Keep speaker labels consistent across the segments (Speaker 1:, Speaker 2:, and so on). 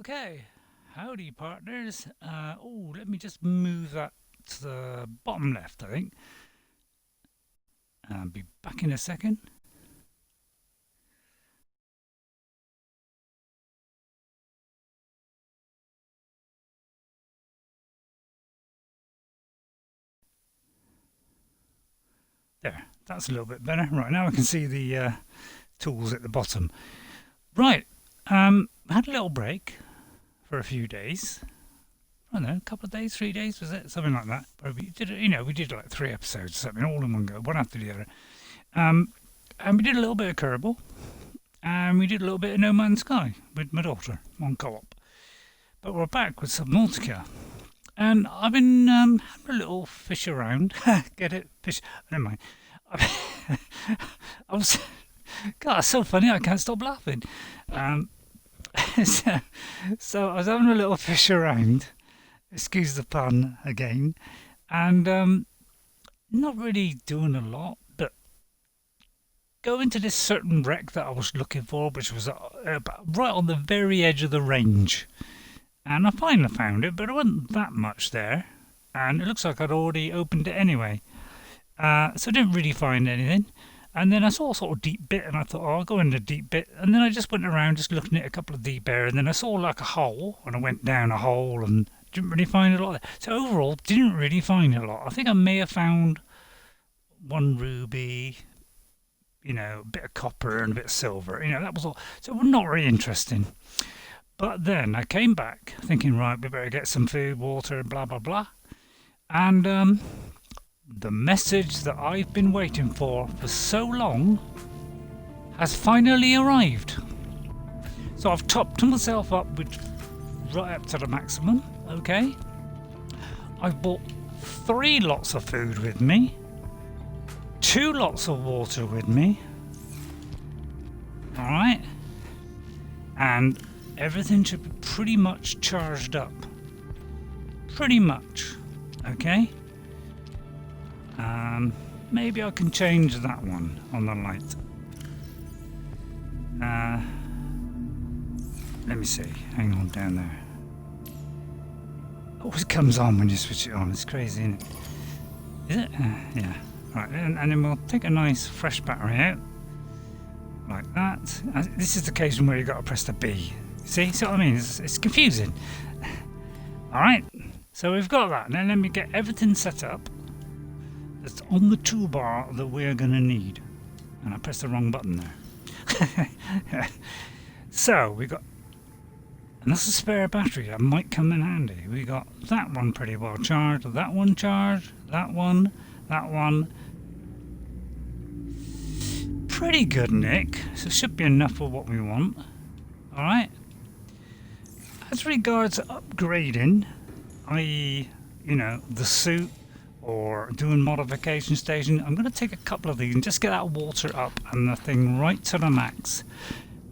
Speaker 1: Okay, howdy partners. Let me just move that to the bottom left, I think. Be back in a second. There, that's a little bit better. Right, now I can see the tools at the bottom. Right, I had a little break for a few days. I don't know, a couple of days, 3 days, was it? Something like that. But we did, we did like 3 episodes, something, all in one go, one after the other. And we did a little bit of Kerbal, and we did a little bit of No Man's Sky with my daughter on co-op. But we're back with Subnautica. And I've been having a little fish around. Get it? Fish. Never mind. I was. God, it's so funny. I can't stop laughing. So I was having a little fish around. Excuse the pun again. And not really doing a lot, but going to this certain wreck that I was looking for, which was right on the very edge of the range. And I finally found it, but there wasn't that much there. And it looks like I'd already opened it anyway. So I didn't really find anything. And then I saw a sort of deep bit, and I thought, oh, I'll go in the deep bit. And then I just went around just looking at a couple of deep areas, and then I saw like a hole, and I went down a hole and didn't really find a lot there. So overall, didn't really find a lot. I think I may have found one ruby, a bit of copper and a bit of silver. That was all. So it was not really interesting. But then I came back thinking, right, we better get some food, water, blah, blah, blah. And the message that I've been waiting for so long has finally arrived. So I've topped myself up with right up to the maximum, okay? I've bought 3 lots of food with me, 2 lots of water with me, all right? And everything should be pretty much charged up. Pretty much. Okay? Maybe I can change that one on the light. Let me see. Hang on down there. It always comes on when you switch it on. It's crazy, isn't it? Is it? Yeah. Right, and then we'll take a nice fresh battery out. Like that. This is the occasion where you've got to press the B. See what I mean? It's confusing. Alright, so we've got that. Now let me get everything set up that's on the toolbar that we're going to need. And I pressed the wrong button there. So we got, and that's a spare battery that might come in handy. We got that one pretty well charged, that one charged, that one. Pretty good, Nick. So it should be enough for what we want. Alright. As regards upgrading, i.e., the suit or doing modification station, I'm going to take a couple of these and just get that water up and the thing right to the max.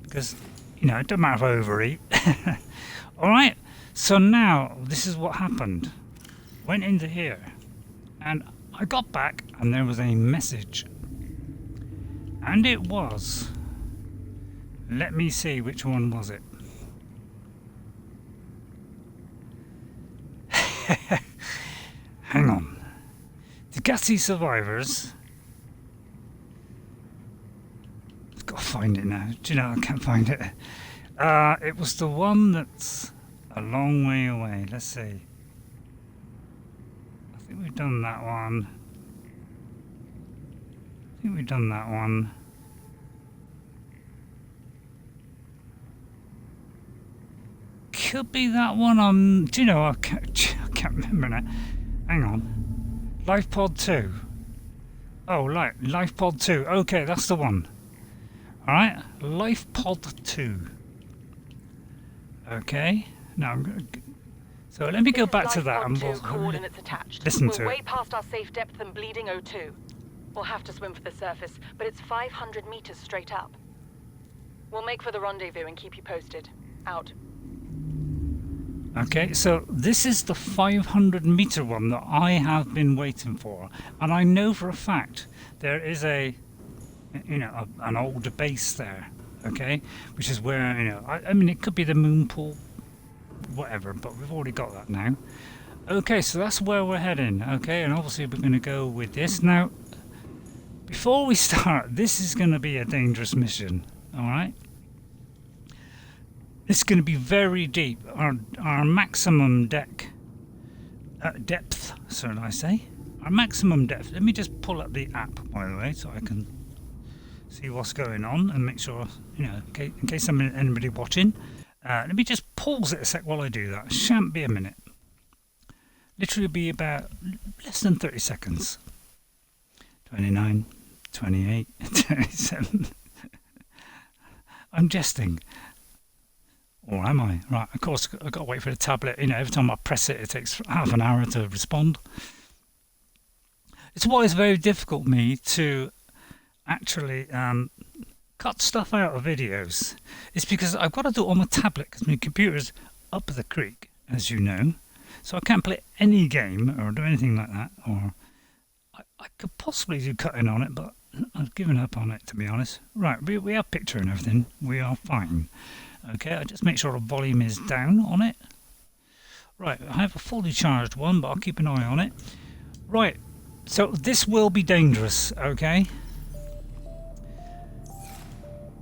Speaker 1: Because, it doesn't matter if I overeat. Alright, so now this is what happened. Went into here and I got back and there was a message. And it was, let me see, which one was it? Hang on. The gassy survivors. I've got to find it now. Do you know I can't find it? It was the one that's a long way away. Let's see. I think we've done that one. Could be that one on. Do you know? I can't remember now. Hang on. Life Pod 2. Oh, Life Pod 2. Okay, that's the one. Alright, Life Pod 2. Okay, now I'm going to. So let me go back to that and we'll
Speaker 2: coordinates attached.
Speaker 1: Listen to
Speaker 2: We're
Speaker 1: it.
Speaker 2: way past our safe depth and bleeding O2. We'll have to swim for the surface, but it's 500 meters straight up. We'll make for the rendezvous and keep you posted. Out.
Speaker 1: Okay, so this is the 500-meter one that I have been waiting for, and I know for a fact there is an old base there. Okay, which is where I mean it could be the moon pool, whatever, but we've already got that now. Okay, so that's where we're heading. Okay, and obviously we're going to go with this. Now, before we start, this is going to be a dangerous mission, alright? It's going to be very deep. Our maximum depth, should I say? Our maximum depth. Let me just pull up the app, by the way, so I can see what's going on and make sure, you know, in case anybody watching. Let me just pause it a sec while I do that. Shan't be a minute. Literally be about less than 30 seconds. 29, 28, 27. I'm jesting. Or am I? Right, of course, I've got to wait for the tablet. You know, every time I press it, it takes half an hour to respond. It's why it's very difficult for me to actually cut stuff out of videos. It's because I've got to do it on my tablet because my computer's up the creek, as you know. So I can't play any game or do anything like that. Or I could possibly do cutting on it, but I've given up on it, to be honest. Right, we have picture and everything. We are fine. Okay, I just make sure the volume is down on it. Right, I have a fully charged one, but I'll keep an eye on it. Right, so this will be dangerous, okay?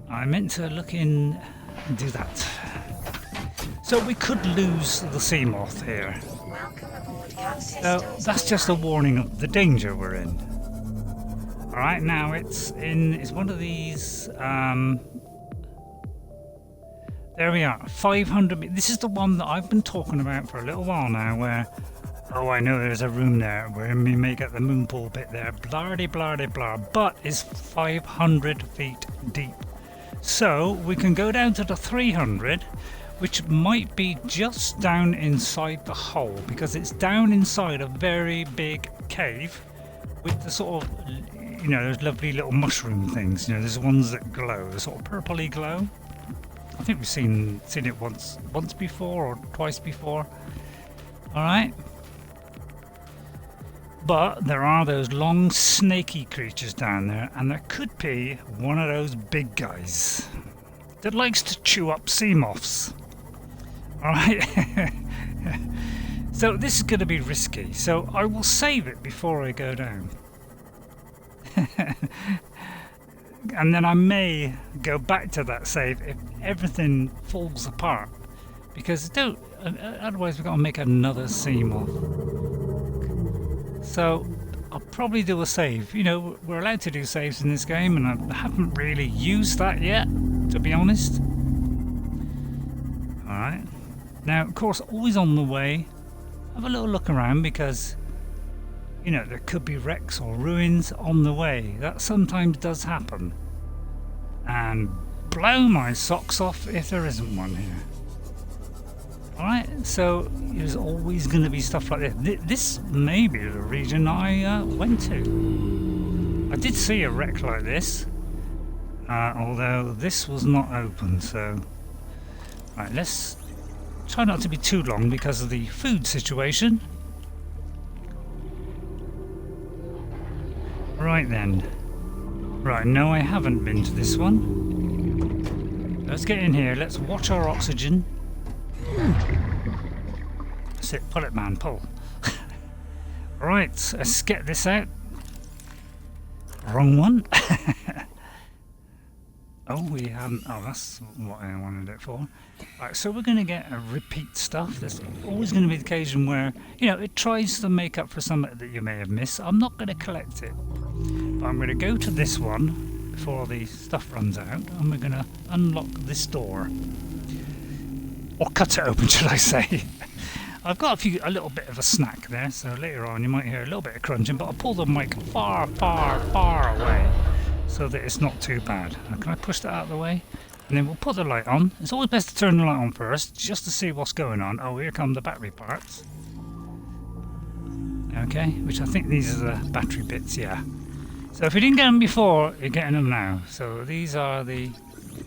Speaker 1: I meant to look in and do that. So we could lose the sea moth here. So that's just a warning of the danger we're in. Alright, now it's one of these, there we are, 500, this is the one that I've been talking about for a little while now where, oh I know there's a room there where we may get the moon pool bit there, blardy blardy blah, but it's 500 feet deep. So we can go down to the 300, which might be just down inside the hole because it's down inside a very big cave with the sort of, you know, those lovely little mushroom things. You know, there's ones that glow, the sort of purpley glow. I think we've seen it once before or twice before. All right. But there are those long snaky creatures down there, and there could be one of those big guys that likes to chew up sea moths. Alright, so this is going to be risky, so I will save it before I go down. And then I may go back to that save if everything falls apart, because otherwise we've got to make another sea moth. So I'll probably do a save. You know, we're allowed to do saves in this game, and I haven't really used that yet, to be honest. Alright. Now, of course, always on the way, have a little look around because, you know, there could be wrecks or ruins on the way. That sometimes does happen. And blow my socks off if there isn't one here. Alright, so there's always going to be stuff like this. This may be the region I went to. I did see a wreck like this, although this was not open, so... Right, let's try not to be too long because of the food situation. Right then. Right, no I haven't been to this one. Let's get in here, let's watch our oxygen. That's it, pull it man, pull. Right, let's get this out. Wrong one. Oh, we haven't. Oh, that's what I wanted it for. Right, so we're going to get a repeat stuff. There's always going to be the occasion where, you know, it tries to make up for something that you may have missed. I'm not going to collect it, but I'm going to go to this one before the stuff runs out, and we're going to unlock this door. Or cut it open, should I say. I've got a little bit of a snack there, so later on you might hear a little bit of crunching, but I'll pull the mic far, far, far away so that it's not too bad. Now, can I push that out of the way? And then we'll put the light on. It's always best to turn the light on first, just to see what's going on. Oh, here come the battery parts. Okay, which I think these are the battery bits, yeah. So if you didn't get them before, you're getting them now. So these are the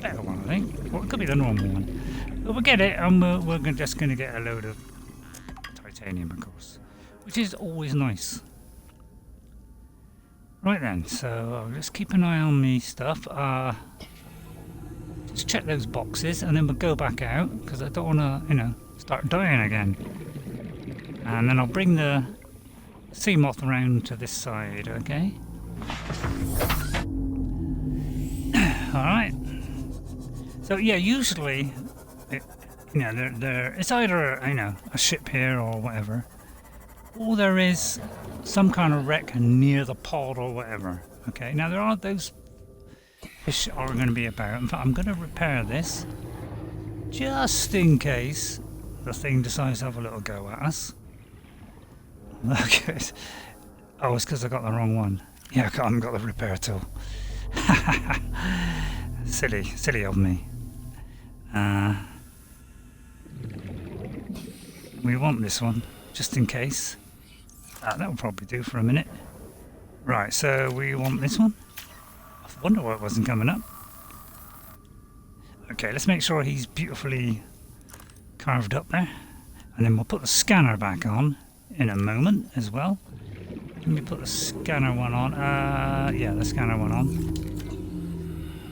Speaker 1: better one, I think. Well, it could be the normal one. But we'll get it, and we're just going to get a load of titanium, of course, which is always nice. Right then, so let's keep an eye on me stuff. Just check those boxes, and then we'll go back out because I don't want to, you know, start dying again. And then I'll bring the sea moth around to this side, okay? Alright. So yeah, usually, it's either, a ship here or whatever, or there is some kind of wreck near the pod or whatever. Okay, now there are those fish are going to be about. In fact, I'm going to repair this just in case the thing decides to have a little go at us. Okay. Oh, it's because I got the wrong one. Yeah, I haven't got the repair tool. silly of me. We want this one just in case. That'll probably do for a minute. Right, so we want this one. I wonder why it wasn't coming up. Okay, let's make sure he's beautifully carved up there. And then we'll put the scanner back on in a moment as well. Let me put the scanner one on. Yeah, the scanner one on.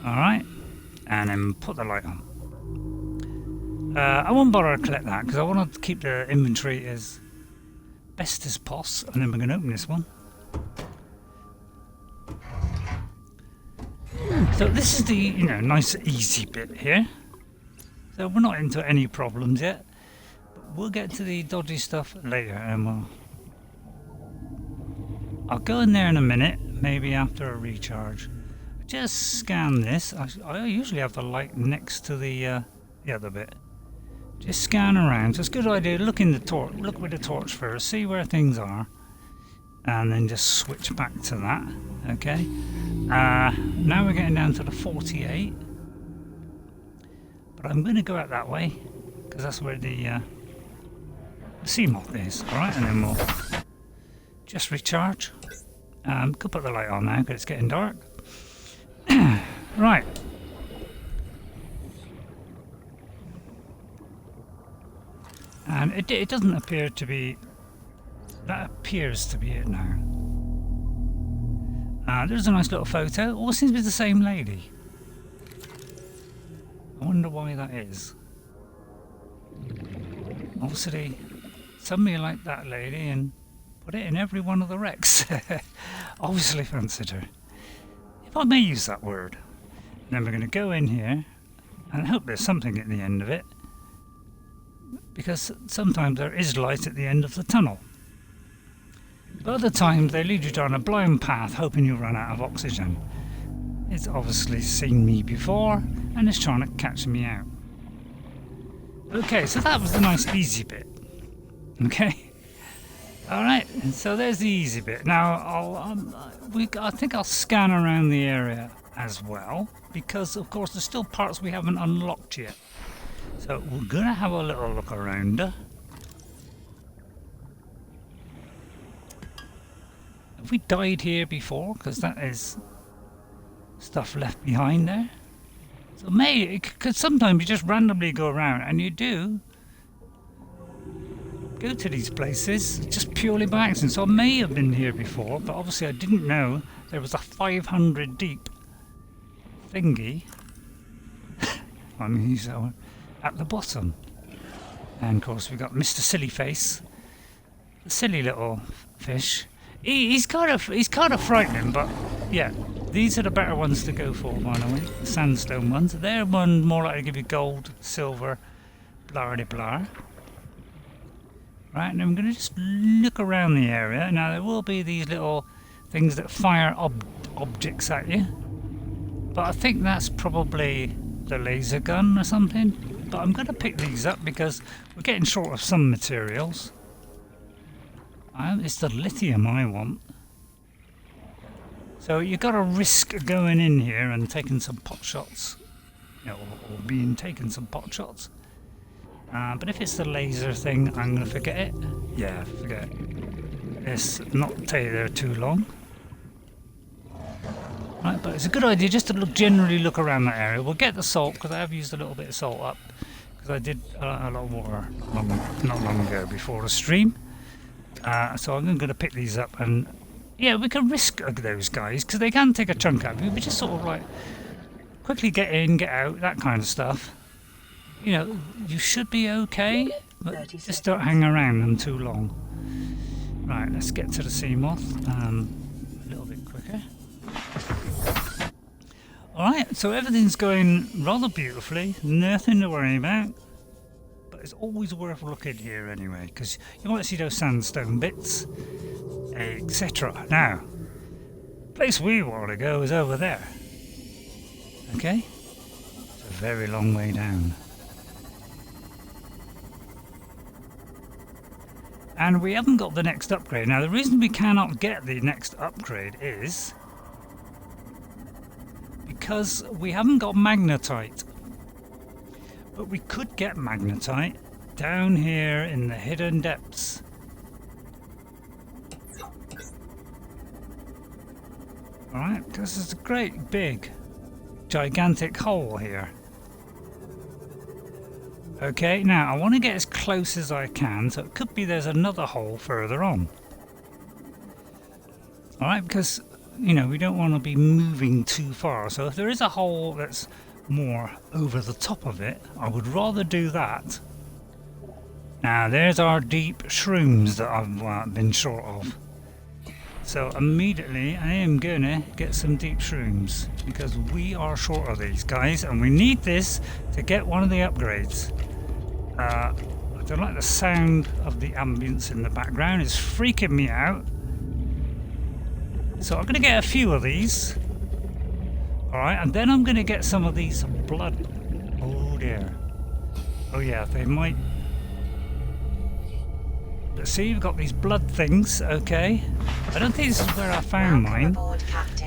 Speaker 1: Alright. And then put the light on. I won't bother to collect that because I want to keep the inventory as best as possible. And then we're going to open this one. So this is the, nice easy bit here. So we're not into any problems yet. But we'll get to the dodgy stuff later, and I'll go in there in a minute, maybe after a recharge. Just scan this. I usually have the light next to the other bit. Just scan around. So it's a good idea. Look with the torch first. See where things are, and then just switch back to that. Okay. Now we're getting down to the 48, but I'm going to go out that way because that's where the sea moth is. All right, and then we'll just recharge. Could put the light on now because it's getting dark. Right. And it doesn't appear to be. That appears to be it now. There's a nice little photo. All seems to be the same lady. I wonder why that is. Obviously, somebody liked that lady and put it in every one of the wrecks. Obviously fancied her. If I may use that word. And then we're going to go in here and hope there's something at the end of it. Because sometimes there is light at the end of the tunnel. But other times they lead you down a blind path hoping you'll run out of oxygen. It's obviously seen me before and it's trying to catch me out. Okay, so that was the nice easy bit. Okay? Alright, so there's the easy bit. Now, I think I'll scan around the area as well, because of course there's still parts we haven't unlocked yet. So we're going to have a little look around. Have we died here before? Because that is stuff left behind there. So maybe, because sometimes you just randomly go around and you do go to these places just purely by accident. So I may have been here before, but obviously I didn't know there was a 500 deep thingy. I mean, so at the bottom. And of course we got Mr. Silly Face, the silly little fish. He's kind of frightening, but yeah, these are the better ones to go for, by the way. The sandstone ones. They're one more likely to give you gold, silver, blah de blah. Right, and I'm going to just look around the area. Now there will be these little things that fire objects at you, but I think that's probably the laser gun or something. But I'm going to pick these up because we're getting short of some materials. It's the lithium I want. So you've got to risk going in here and taking some pot shots. Or being taken some pot shots. But if it's the laser thing, I'm going to forget it. Yeah, forget it. Let's not stay there too long. Right, but it's a good idea just to generally look around that area. We'll get the salt, because I have used a little bit of salt up. Because I did a lot of water not long ago before the stream. So I'm going to pick these up, and yeah, we can risk those guys because they can take a chunk out of you. We just sort of like quickly get in, get out, that kind of stuff. You should be okay. but just don't hang around them too long. Right, let's get to the sea moth a little bit quicker. Alright, so everything's going rather beautifully, nothing to worry about. But it's always worth looking here anyway, because you might see those sandstone bits, etc. Now, the place we want to go is over there. Okay? It's a very long way down. And we haven't got the next upgrade. Now, the reason we cannot get the next upgrade is because we haven't got magnetite. But we could get magnetite down here in the hidden depths. Alright, because there's a great big gigantic hole here. Okay, now I want to get as close as I can, so it could be there's another hole further on. Alright, because, you know, we don't want to be moving too far, so if there is a hole that's more over the top of it, I would rather do that. Now there's our deep shrooms that I've been short of. So immediately I am gonna get some deep shrooms because we are short of these guys and we need this to get one of the upgrades. I don't like the sound of the ambience in the background, it's freaking me out. So I'm gonna get a few of these. Alright, and then I'm gonna get some of these blood. Oh dear. Oh yeah, they might. Let's see, we've got these blood things, okay. I don't think this is where I found mine.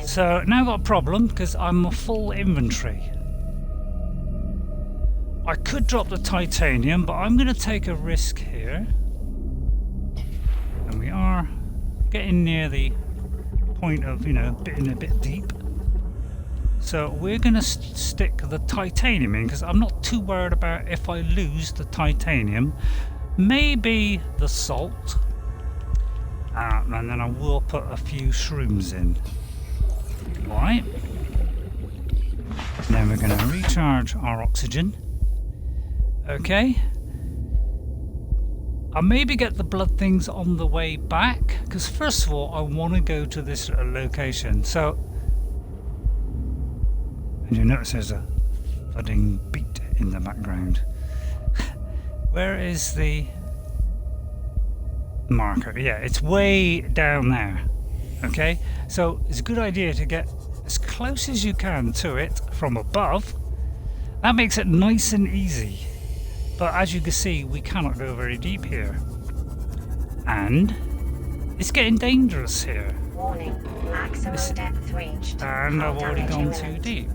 Speaker 1: So now I've got a problem because I'm a full inventory. I could drop the titanium, but I'm going to take a risk here. And we are getting near the point of, you know, getting a bit deep. So we're going to stick the titanium in because I'm not too worried about if I lose the titanium. Maybe the salt, and then I will put a few shrooms in. Alright. Then we're going to recharge our oxygen. Okay. I'll maybe get the blood things on the way back, because first of all I want to go to this location. So, and you notice there's a thudding beat in the background. Where is the marker? Yeah, it's way down there. Okay, so it's a good idea to get as close as you can to it from above. That makes it nice and easy. But as you can see, we cannot go very deep here. And it's getting dangerous here.
Speaker 3: Warning, maximum depth reached.
Speaker 1: And I've already gone too deep.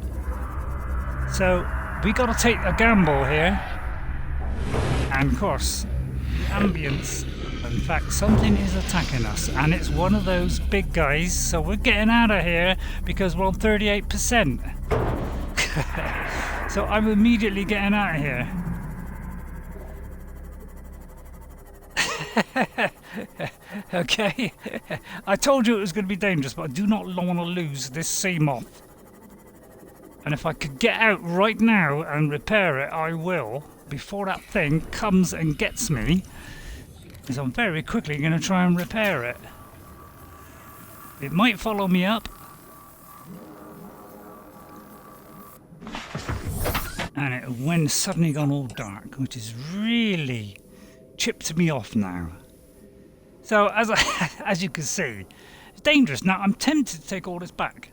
Speaker 1: So we got to take a gamble here. And of course, the ambience, in fact something is attacking us and it's one of those big guys, so we're getting out of here because we're on 38%. So I'm immediately getting out of here. Okay, I told you it was going to be dangerous, but I do not want to lose this sea moth. And if I could get out right now and repair it, I will. Before that thing comes and gets me, because I'm very quickly going to try and repair it. It might follow me up. And it went suddenly gone all dark, which is really chipped me off now. So as you can see, it's dangerous. Now I'm tempted to take all this back.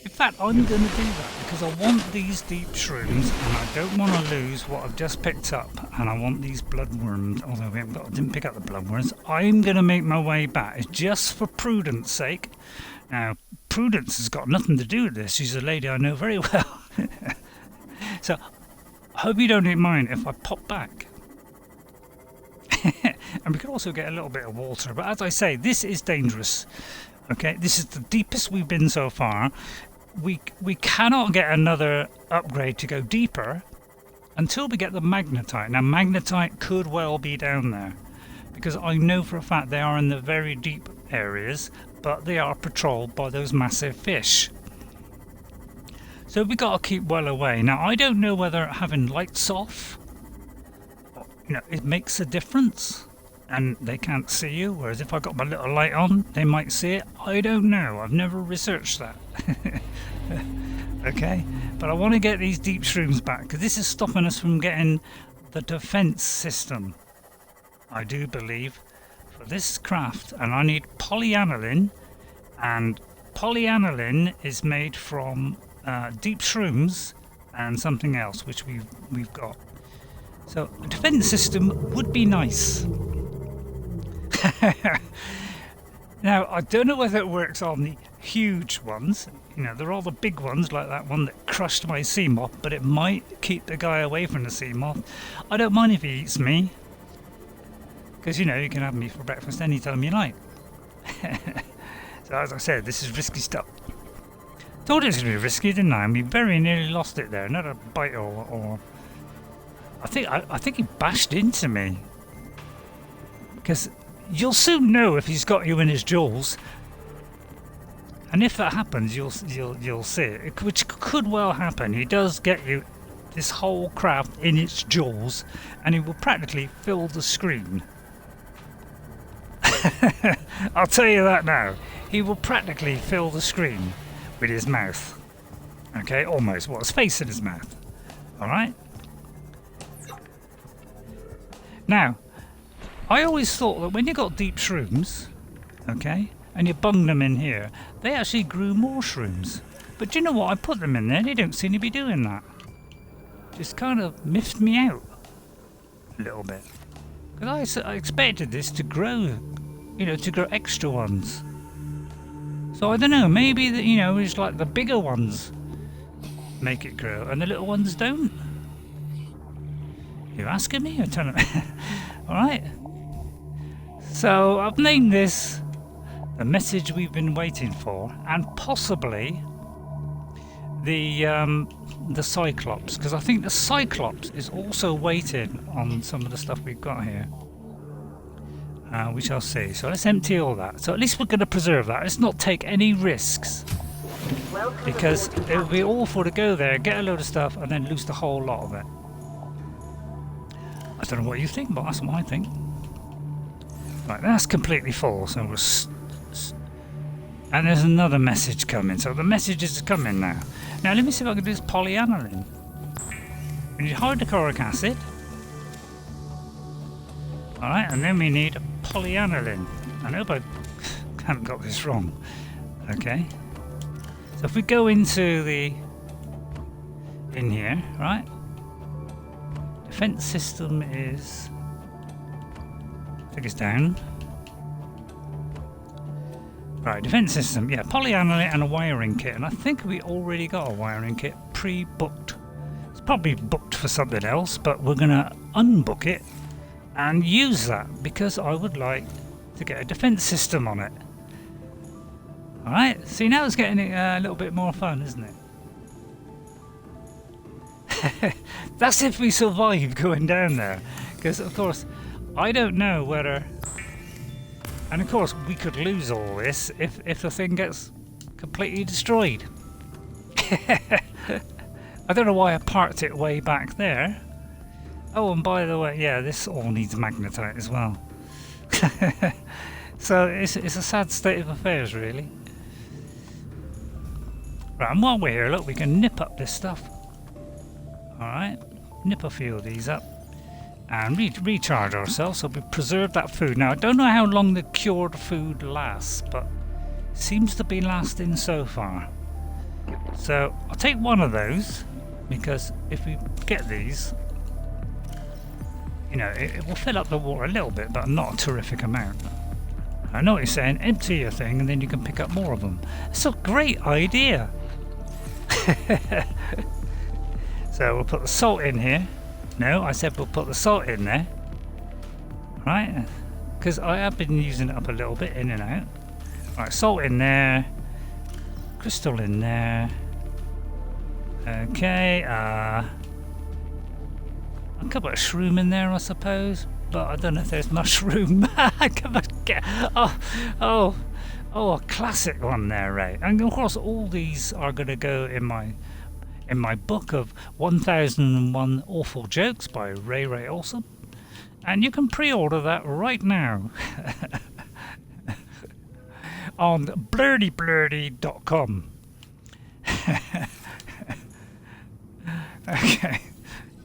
Speaker 1: In fact, I'm going to do that because I want these deep shrooms and I don't want to lose what I've just picked up, and I want these bloodworms, although I didn't pick up the bloodworms. I'm going to make my way back. It's just for Prudence sake. Now, Prudence has got nothing to do with this. She's a lady I know very well. So, I hope you don't mind if I pop back. And we could also get a little bit of water, but as I say, this is dangerous. Okay, this is the deepest we've been so far. We cannot get another upgrade to go deeper until we get the magnetite. Now magnetite could well be down there, because I know for a fact they are in the very deep areas, but they are patrolled by those massive fish. So we got to keep well away. Now I don't know whether having lights off, it makes a difference, and they can't see you. Whereas if I got my little light on, they might see it. I don't know. I've never researched that. Okay, but I want to get these deep shrooms back because this is stopping us from getting the defense system, I do believe, for this craft. And I need polyaniline, and polyaniline is made from deep shrooms and something else which we've got. So a defense system would be nice. Now I don't know whether it works on the huge ones. They're all the big ones, like that one that crushed my sea moth, but it might keep the guy away from the sea moth. I don't mind if he eats me, because you can have me for breakfast anytime you like. So as I said, this is risky stuff. Told it was going to be risky, didn't I? We very nearly lost it there. Not a bite or I think he bashed into me. Because you'll soon know if he's got you in his jaws. And if that happens, you'll see it, which could well happen. He does get you, this whole craft, in its jaws, and he will practically fill the screen. I'll tell you that now. He will practically fill the screen with his mouth. Okay, almost. Well, his face in his mouth. All right. Now, I always thought that when you got deep shrooms, okay, and you bung them in here, they actually grew more shrooms. But do you know what? I put them in there, they don't seem to be doing that. Just kind of miffed me out a little bit. Because I expected this to grow, to grow extra ones. So I don't know, maybe that, it's like the bigger ones make it grow and the little ones don't. You asking me? I don't know. Alright. So I've named this the message we've been waiting for, and possibly the Cyclops, because I think the Cyclops is also waiting on some of the stuff we've got here. We shall see. So let's empty all that. So at least we're going to preserve that. Let's not take any risks, because it would be awful to go there, get a load of stuff, and then lose the whole lot of it. I don't know what you think, but that's what I think. Right, that's completely full, so we're and there's another message coming, so the message is coming now. Now let me see if I can do this polyaniline. We need hydrochloric acid. Alright, and then we need polyaniline. I hope I haven't got this wrong. Okay. So if we go into in here, right? Defense system is, take us down. Right, defense system, yeah, polyaniline and a wiring kit, and I think we already got a wiring kit pre-booked. It's probably booked for something else, but we're gonna unbook it and use that because I would like to get a defense system on it. Alright, see, now it's getting a little bit more fun, isn't it? That's if we survive going down there, because of course I don't know whether, and of course we could lose all this if the thing gets completely destroyed. I don't know why I parked it way back there. Oh, and by the way, yeah, this all needs magnetite as well. So it's a sad state of affairs, really. Right, and while we're here, look, we can nip up this stuff. Alright, nip a few of these up and recharge ourselves, so we preserve that food. Now, I don't know how long the cured food lasts, but it seems to be lasting so far. So I'll take one of those, because if we get these, it will fill up the water a little bit, but not a terrific amount. I know what you're saying, empty your thing and then you can pick up more of them. It's a great idea. So we'll put the salt in here. No, I said we'll put the salt in there. Right? Because I have been using it up a little bit, in and out. Right, salt in there. Crystal in there. Okay, a couple of shroom in there, I suppose. But I don't know if there's mushroom. Come on, a classic one there, Ray. And of course all these are going to go in my in my book of 1001 Awful Jokes by RayRay Awesome. And you can pre-order that right now on blurdyblurdy.com. Okay,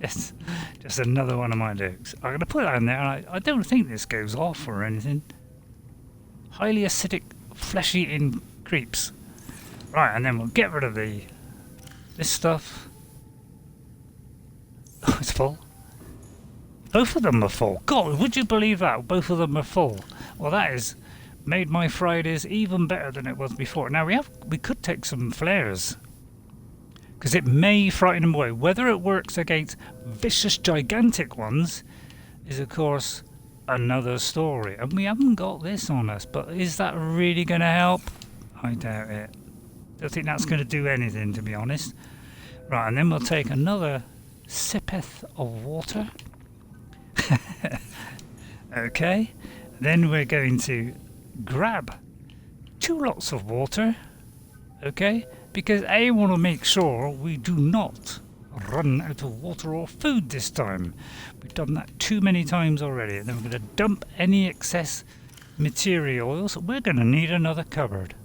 Speaker 1: yes, just another one of my jokes. I'm going to put that in there, and I don't think this goes off or anything. Highly acidic, flesh-eating creeps. Right, and then we'll get rid of this stuff. Oh, it's full. Both of them are full. God, would you believe that? Both of them are full. Well, that has made my Fridays even better than it was before. Now, we could take some flares, because it may frighten them away. Whether it works against vicious, gigantic ones is, of course, another story. And we haven't got this on us, but is that really going to help? I doubt it. Don't think that's going to do anything, to be honest. Right, and then we'll take another sippeth of water. Okay, then we're going to grab 2 lots of water. Okay, because I want to make sure we do not run out of water or food this time. We've done that too many times already. And then we're going to dump any excess materials. We're going to need another cupboard.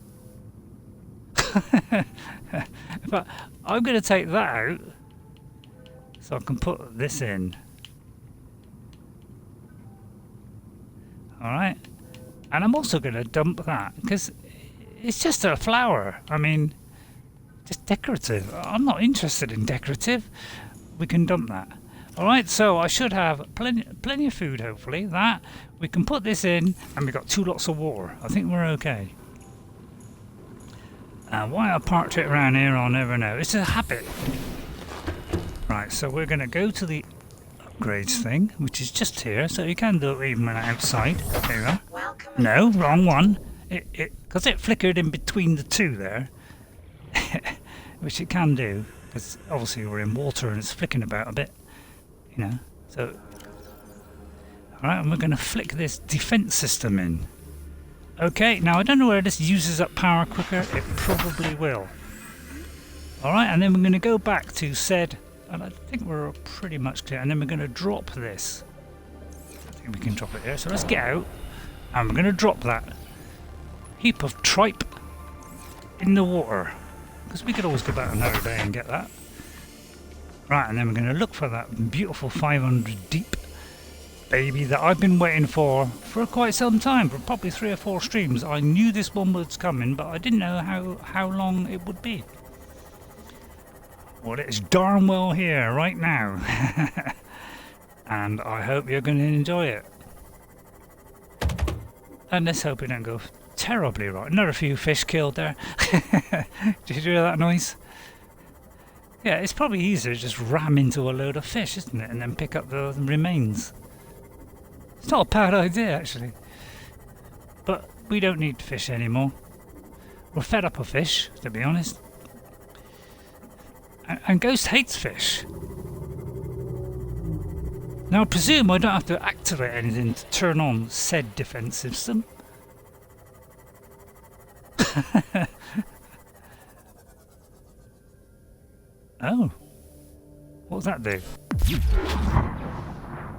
Speaker 1: But I'm going to take that out so I can put this in. Alright, and I'm also going to dump that because it's just a flower. I mean, just decorative. I'm not interested in decorative. We can dump that. Alright, so I should have plenty of food, hopefully. That, we can put this in, and we've got 2 lots of water. I think we're okay. Why I parked it around here, I'll never know. It's a habit. Right, so we're going to go to the upgrades thing, which is just here, so you can do it even when outside. There you are. No, wrong one. Because it flickered in between the 2 there, which it can do, because obviously we're in water and it's flicking about a bit, you know. So, alright, and we're going to flick this defense system in. Okay, now I don't know where this uses up power quicker. It probably will. Alright, and then we're going to go back to said, and I think we're pretty much clear, and then we're going to drop this. I think we can drop it here. So let's get out, and we're going to drop that heap of tripe in the water, because we could always go back another day and get that. Right, and then we're going to look for that beautiful 500 deep baby that I've been waiting for quite some time, for probably 3 or 4 streams. I knew this one was coming, but I didn't know how long it would be. Well, it's darn well here right now. And I hope you're going to enjoy it. And let's hope it don't go terribly right. Another few fish killed there. Did you hear that noise? Yeah, it's probably easier to just ram into a load of fish, isn't it? And then pick up the remains. It's not a bad idea, actually. But we don't need fish anymore. We're fed up of fish, to be honest. And Ghost hates fish. Now I presume I don't have to activate anything to turn on said defense system. Oh. What does that do?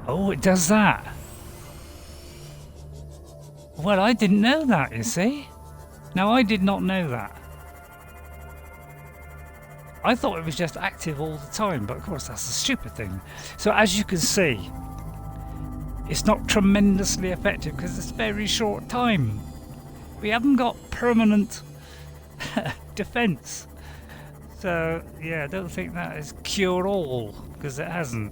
Speaker 1: Oh, it does that. Well, I didn't know that, you see. Now, I did not know that. I thought it was just active all the time, but of course that's a stupid thing. So as you can see, it's not tremendously effective because it's a very short time. We haven't got permanent defense. So yeah, I don't think that is cure all, because it hasn't.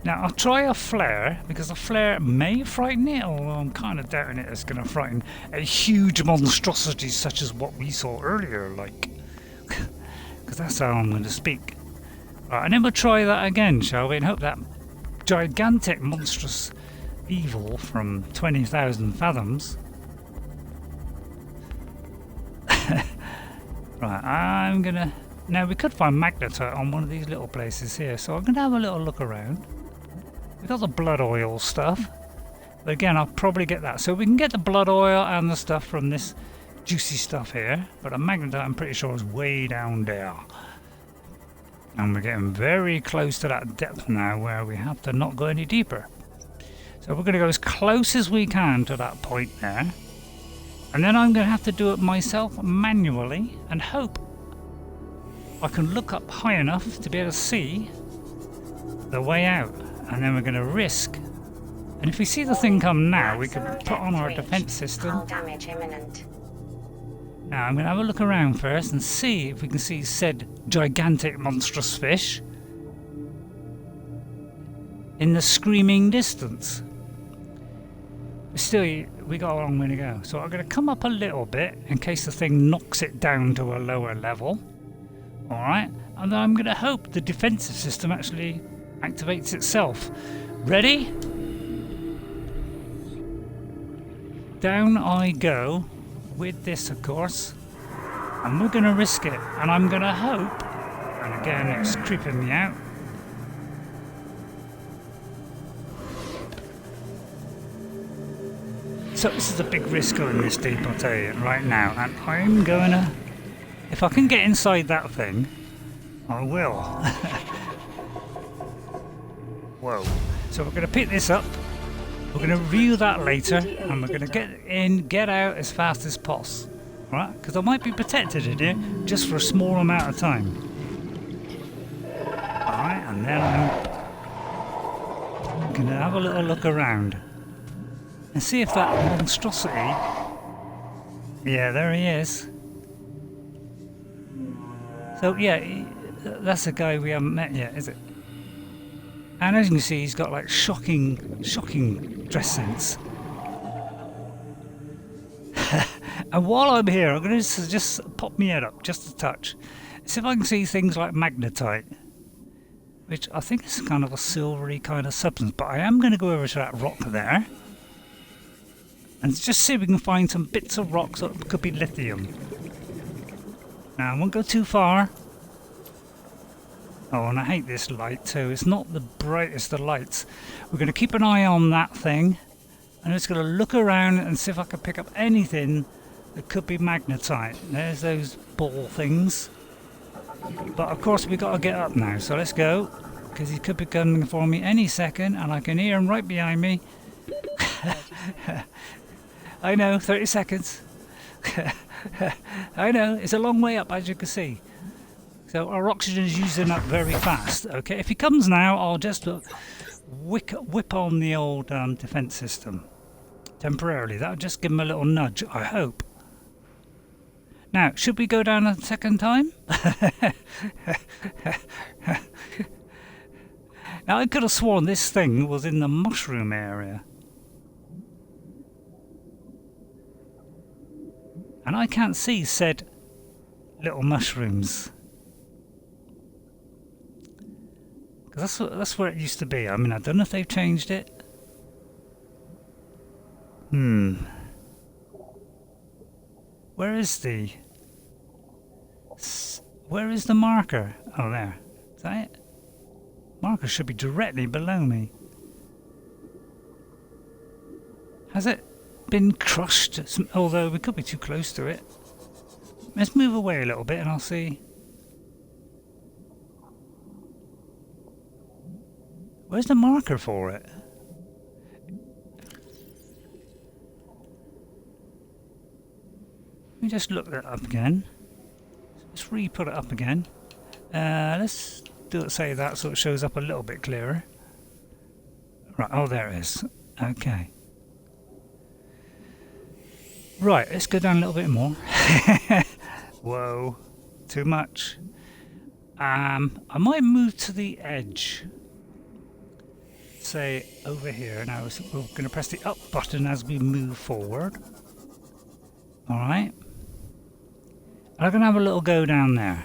Speaker 1: Now I'll try a flare, because a flare may frighten it, although I'm kind of doubting it's going to frighten a huge monstrosity such as what we saw earlier, like. Because that's how I'm going to speak. Right, and then we'll try that again, shall we? And hope that gigantic monstrous evil from 20,000 fathoms. Right, I'm going to... Now we could find magnetite on one of these little places here, so I'm going to have a little look around. We've got the blood oil stuff, but again I'll probably get that. So we can get the blood oil and the stuff from this juicy stuff here, but a magnetite I'm pretty sure is way down there. And we're getting very close to that depth now where we have to not go any deeper. So we're going to go as close as we can to that point there. And then I'm going to have to do it myself manually and hope I can look up high enough to be able to see the way out. And then we're going to risk. And if we see the thing come now, we can put on our defense system.
Speaker 3: Hull damage imminent.
Speaker 1: Now I'm going to have a look around first and see if we can see said gigantic monstrous fish in the screaming distance. Still, we got a long way to go. So I'm going to come up a little bit in case the thing knocks it down to a lower level. Alright, and then I'm going to hope the defensive system actually activates itself. Ready? Down I go with this, of course. And we're going to risk it. And I'm going to hope, and again it's creeping me out, so this is a big risk going this deep, I'll tell you right now, and I'm going to, if I can get inside that thing, I will. Whoa. So we're going to pick this up, we're going to review that later, and we're going to get in, get out as fast as possible. Right? Because I might be protected in here just for a small amount of time. Alright, and then I'm going to have a little look around. And see if that monstrosity... Yeah, there he is. So yeah, that's a guy we haven't met yet, is it? And as you can see, he's got like shocking dress sense. And while I'm here, I'm going to just pop my head up just a touch. See if I can see things like magnetite, which I think is kind of a silvery kind of substance. But I am going to go over to that rock there. And just see if we can find some bits of rocks that could be lithium. Now, I won't go too far. Oh, and I hate this light too. It's not the brightest of lights. We're going to keep an eye on that thing. I'm just going to look around and see if I can pick up anything that could be magnetite. There's those ball things. But of course, we've got to get up now. So let's go. Because he could be coming for me any second. And I can hear him right behind me. I know, 30 seconds. I know, it's a long way up as you can see. So our oxygen is using up very fast. Okay, if he comes now, I'll just whip on the old defense system. Temporarily, that'll just give him a little nudge, I hope. Now, should we go down a second time? Now, I could have sworn this thing was in the mushroom area. And I can't see said little mushrooms. Because that's where it used to be. I mean, I don't know if they've changed it. Where is the marker? Oh, there. Is that it? Marker should be directly below me. Has it been crushed? Although we could be too close to it. Let's move away a little bit and I'll see. Where's the marker for it? Let me just look that up again. Let's re-put it up again. Let's do it, say that, so it shows up a little bit clearer. Right, oh there it is. Okay. Right, let's go down a little bit more. Whoa, too much. I might move to the edge. Say over here. Now we're going to press the up button as we move forward. Alright. I'm going to have a little go down there.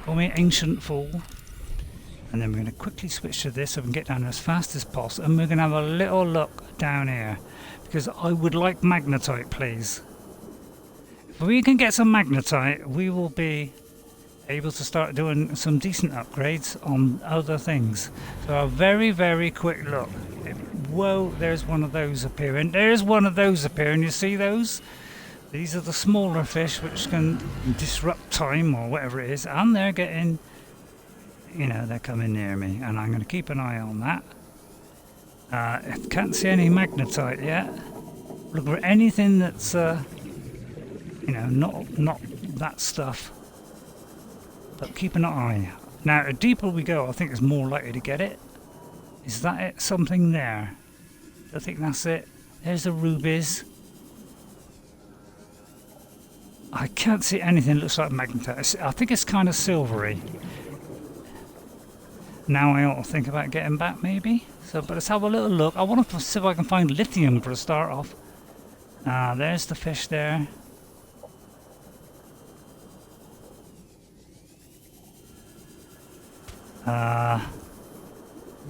Speaker 1: Call me Ancient Fool. And then we're going to quickly switch to this so we can get down as fast as possible. And we're going to have a little look down here. Because I would like magnetite, please. If we can get some magnetite, we will be able to start doing some decent upgrades on other things. So a very, very quick look. Whoa, there's one of those appearing. There's one of those appearing. You see those? These are the smaller fish which can disrupt time or whatever it is. And they're getting, you know, they're coming near me. And I'm going to keep an eye on that. I can't see any magnetite yet. Look for anything that's, you know, not that stuff. But keep an eye. Now, the deeper we go, I think it's more likely to get it. Is that it? Something there? I think that's it. There's the rubies. I can't see anything that looks like magnetite. I think it's kind of silvery. Now I ought to think about getting back, maybe. So, but let's have a little look. I want to see if I can find lithium for a start off. There's the fish there.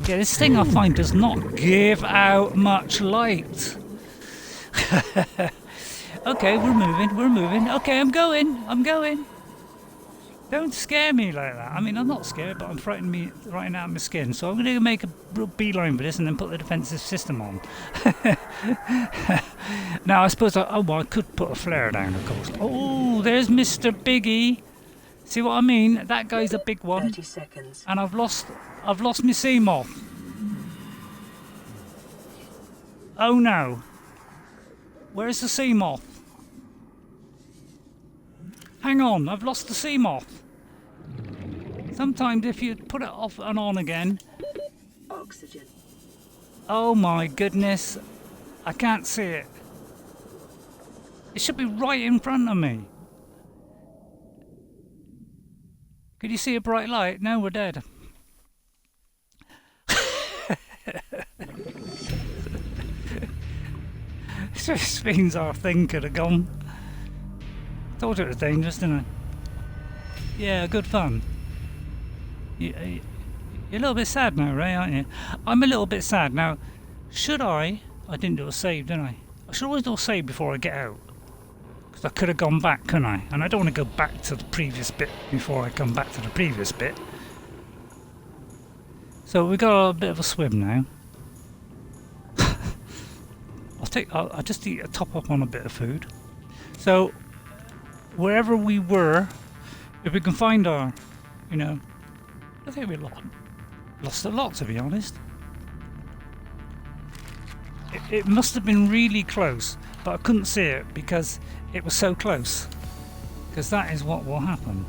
Speaker 1: Yeah, this thing I find does not give out much light. Okay, we're moving. Okay, I'm going. Don't scare me like that. I mean, I'm not scared, but I'm frightened right out of my skin. So I'm going to make a real beeline for this and then put the defensive system on. Now, I suppose I could put a flare down, of course. Oh, there's Mr. Biggie. See what I mean? That guy's a big one.
Speaker 4: 30 seconds.
Speaker 1: And I've lost my sea moth. Oh no. Where's the sea moth? Hang on, I've lost the sea moth. Sometimes if you put it off and on again.
Speaker 4: Oxygen.
Speaker 1: Oh my goodness. I can't see it. It should be right in front of me. Could you see a bright light? No, we're dead. This means our thing could have gone. Thought it was dangerous, didn't I? Yeah, good fun. You're a little bit sad now, Ray, aren't you? I'm a little bit sad. Now, should I didn't do a save, didn't I? I should always do a save before I get out. Because I could have gone back, couldn't I? And I don't want to go back to the previous bit before I come back to the previous bit. So we got a bit of a swim now. I'll just eat a top up on a bit of food. So wherever we were, if we can find our, you know, I think we lost a lot, to be honest. It must have been really close, but I couldn't see it because it was so close. Because that is what will happen.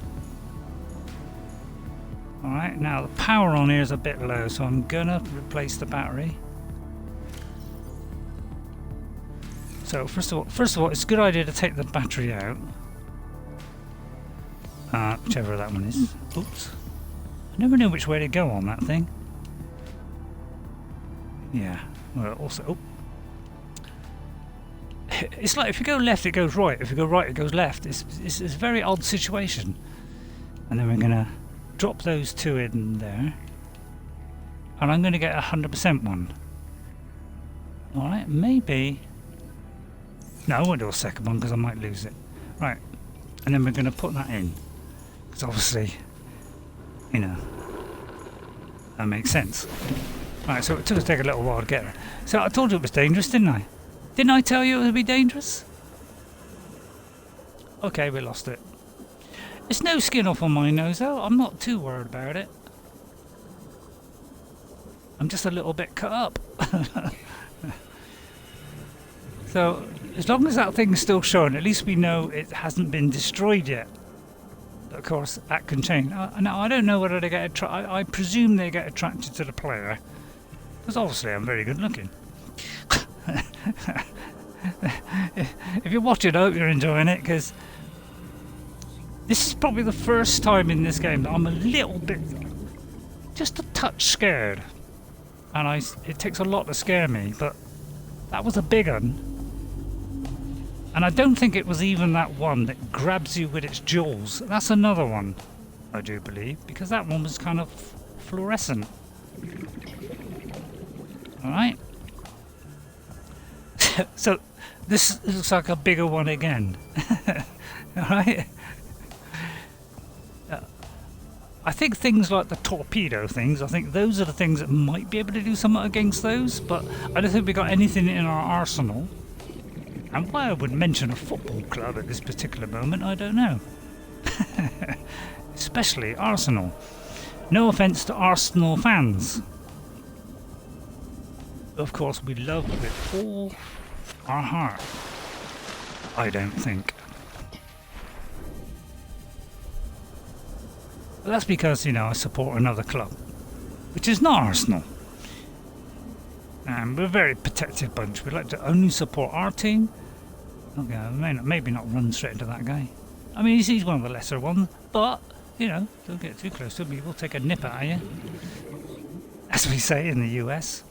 Speaker 1: Alright, now the power on here is a bit low, so I'm gonna replace the battery. So first of all, it's a good idea to take the battery out. Whichever that one is. Oops. I never knew which way to go on that thing. Yeah. Well, also, oh. It's like if you go left, it goes right. If you go right, it goes left. It's a very odd situation. And then we're gonna drop those two in there, and I'm gonna get 100% one. All right, maybe. No, I won't do a second one because I might lose it. Right, and then we're going to put that in. Because obviously, you know, that makes sense. Right, so it took us a little while to get there. So I told you it was dangerous, didn't I? Didn't I tell you it would be dangerous? Okay, we lost it. There's no skin off on my nose though. I'm not too worried about it. I'm just a little bit cut up. So, as long as that thing's still showing, at least we know it hasn't been destroyed yet. But of course, that can change. Now, I don't know whether they get I presume they get attracted to the player. Because obviously I'm very good looking. If you're watching, I hope you're enjoying it, because this is probably the first time in this game that I'm a little bit, just a touch scared. And it takes a lot to scare me, but that was a big one. And I don't think it was even that one that grabs you with its jaws. That's another one, I do believe, because that one was kind of fluorescent. Alright. So, this looks like a bigger one again. Alright. I think things like the torpedo things, I think those are the things that might be able to do something against those, but I don't think we got anything in our arsenal. And why I would mention a football club at this particular moment, I don't know. Especially Arsenal. No offence to Arsenal fans. Of course, we love with all our heart. I don't think. But that's because, you know, I support another club, which is not Arsenal. And we're a very protective bunch. We like to only support our team. Okay, maybe not run straight into that guy. I mean, he's one of the lesser ones, but, you know, don't get too close to me. We'll take a nip out of you. As we say in the US.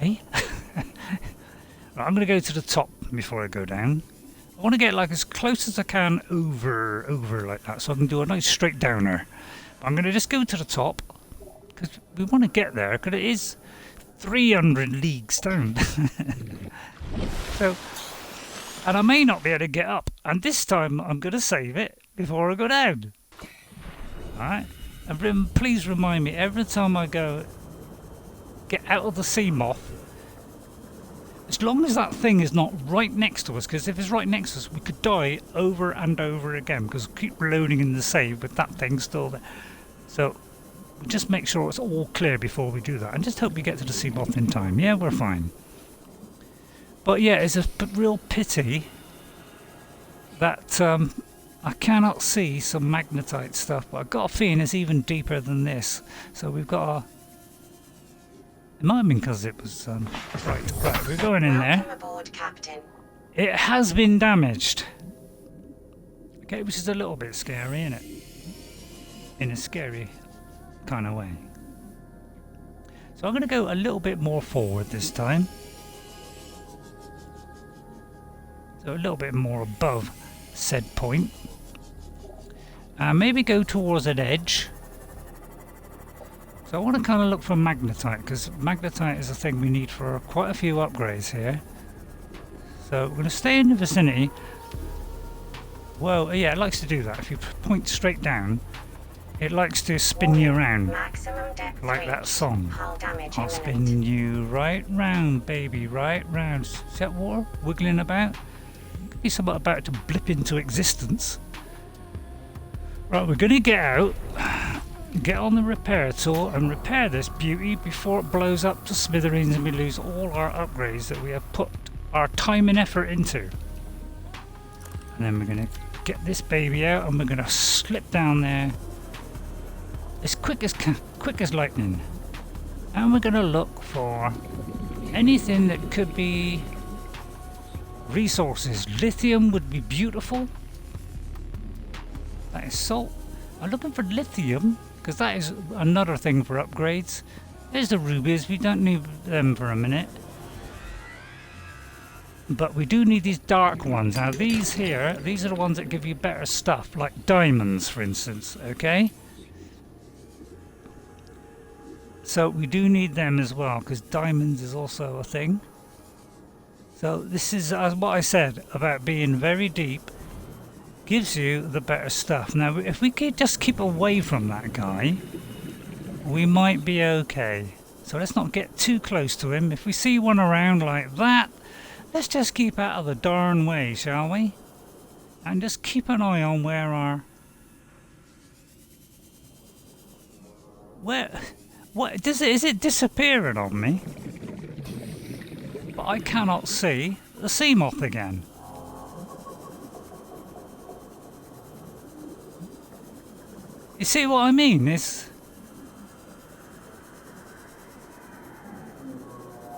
Speaker 1: Eh? Right, I'm going to go to the top before I go down. I want to get like as close as I can over like that, so I can do a nice straight downer. But I'm going to just go to the top, because we want to get there, because it is 300 leagues down. So, and I may not be able to get up, and this time I'm going to save it before I go down. Alright, and please remind me every time I go get out of the sea moth, as long as that thing is not right next to us, because if it's right next to us we could die over and over again, because we keep loading in the save with that thing still there. So just make sure it's all clear before we do that, and just hope we get to the sea moth in time. Yeah, we're fine. But yeah, it's a real pity that I cannot see some magnetite stuff, but I've got a feeling it's even deeper than this. So we've got a... It might have been because it was... right, we're going in there.
Speaker 3: Welcome aboard, Captain.
Speaker 1: It has been damaged. Okay, which is a little bit scary, isn't it? In a scary kind of way. So I'm going to go a little bit more forward this time. So a little bit more above said point. Maybe go towards an edge. So I want to kind of look for magnetite, because magnetite is a thing we need for quite a few upgrades here. So we're going to stay in the vicinity. Well, yeah, it likes to do that. If you point straight down, it likes to spin you around.
Speaker 3: Maximum depth
Speaker 1: Like that
Speaker 3: reached.
Speaker 1: song.
Speaker 3: Hull damage
Speaker 1: I'll
Speaker 3: imminent.
Speaker 1: spin you right round, baby, right round. See that water wiggling about? Could be something about to blip into existence. Right, we're going to get out, get on the repair tool and repair this beauty before it blows up to smithereens and we lose all our upgrades that we have put our time and effort into. And then we're going to get this baby out and we're going to slip down there as quick as lightning. And we're going to look for anything that could be resources. Lithium would be beautiful. That is salt. I'm looking for lithium, because that is another thing for upgrades. There's the rubies, we don't need them for a minute. But we do need these dark ones. Now these here, these are the ones that give you better stuff, like diamonds for instance, okay? So we do need them as well, because diamonds is also a thing. So this is what I said about being very deep. Gives you the better stuff. Now if we could just keep away from that guy, we might be okay. So let's not get too close to him. If we see one around like that, let's just keep out of the darn way, shall we? And just keep an eye on where our... What is it disappearing on me? But I cannot see the sea moth again. You see what I mean? It's...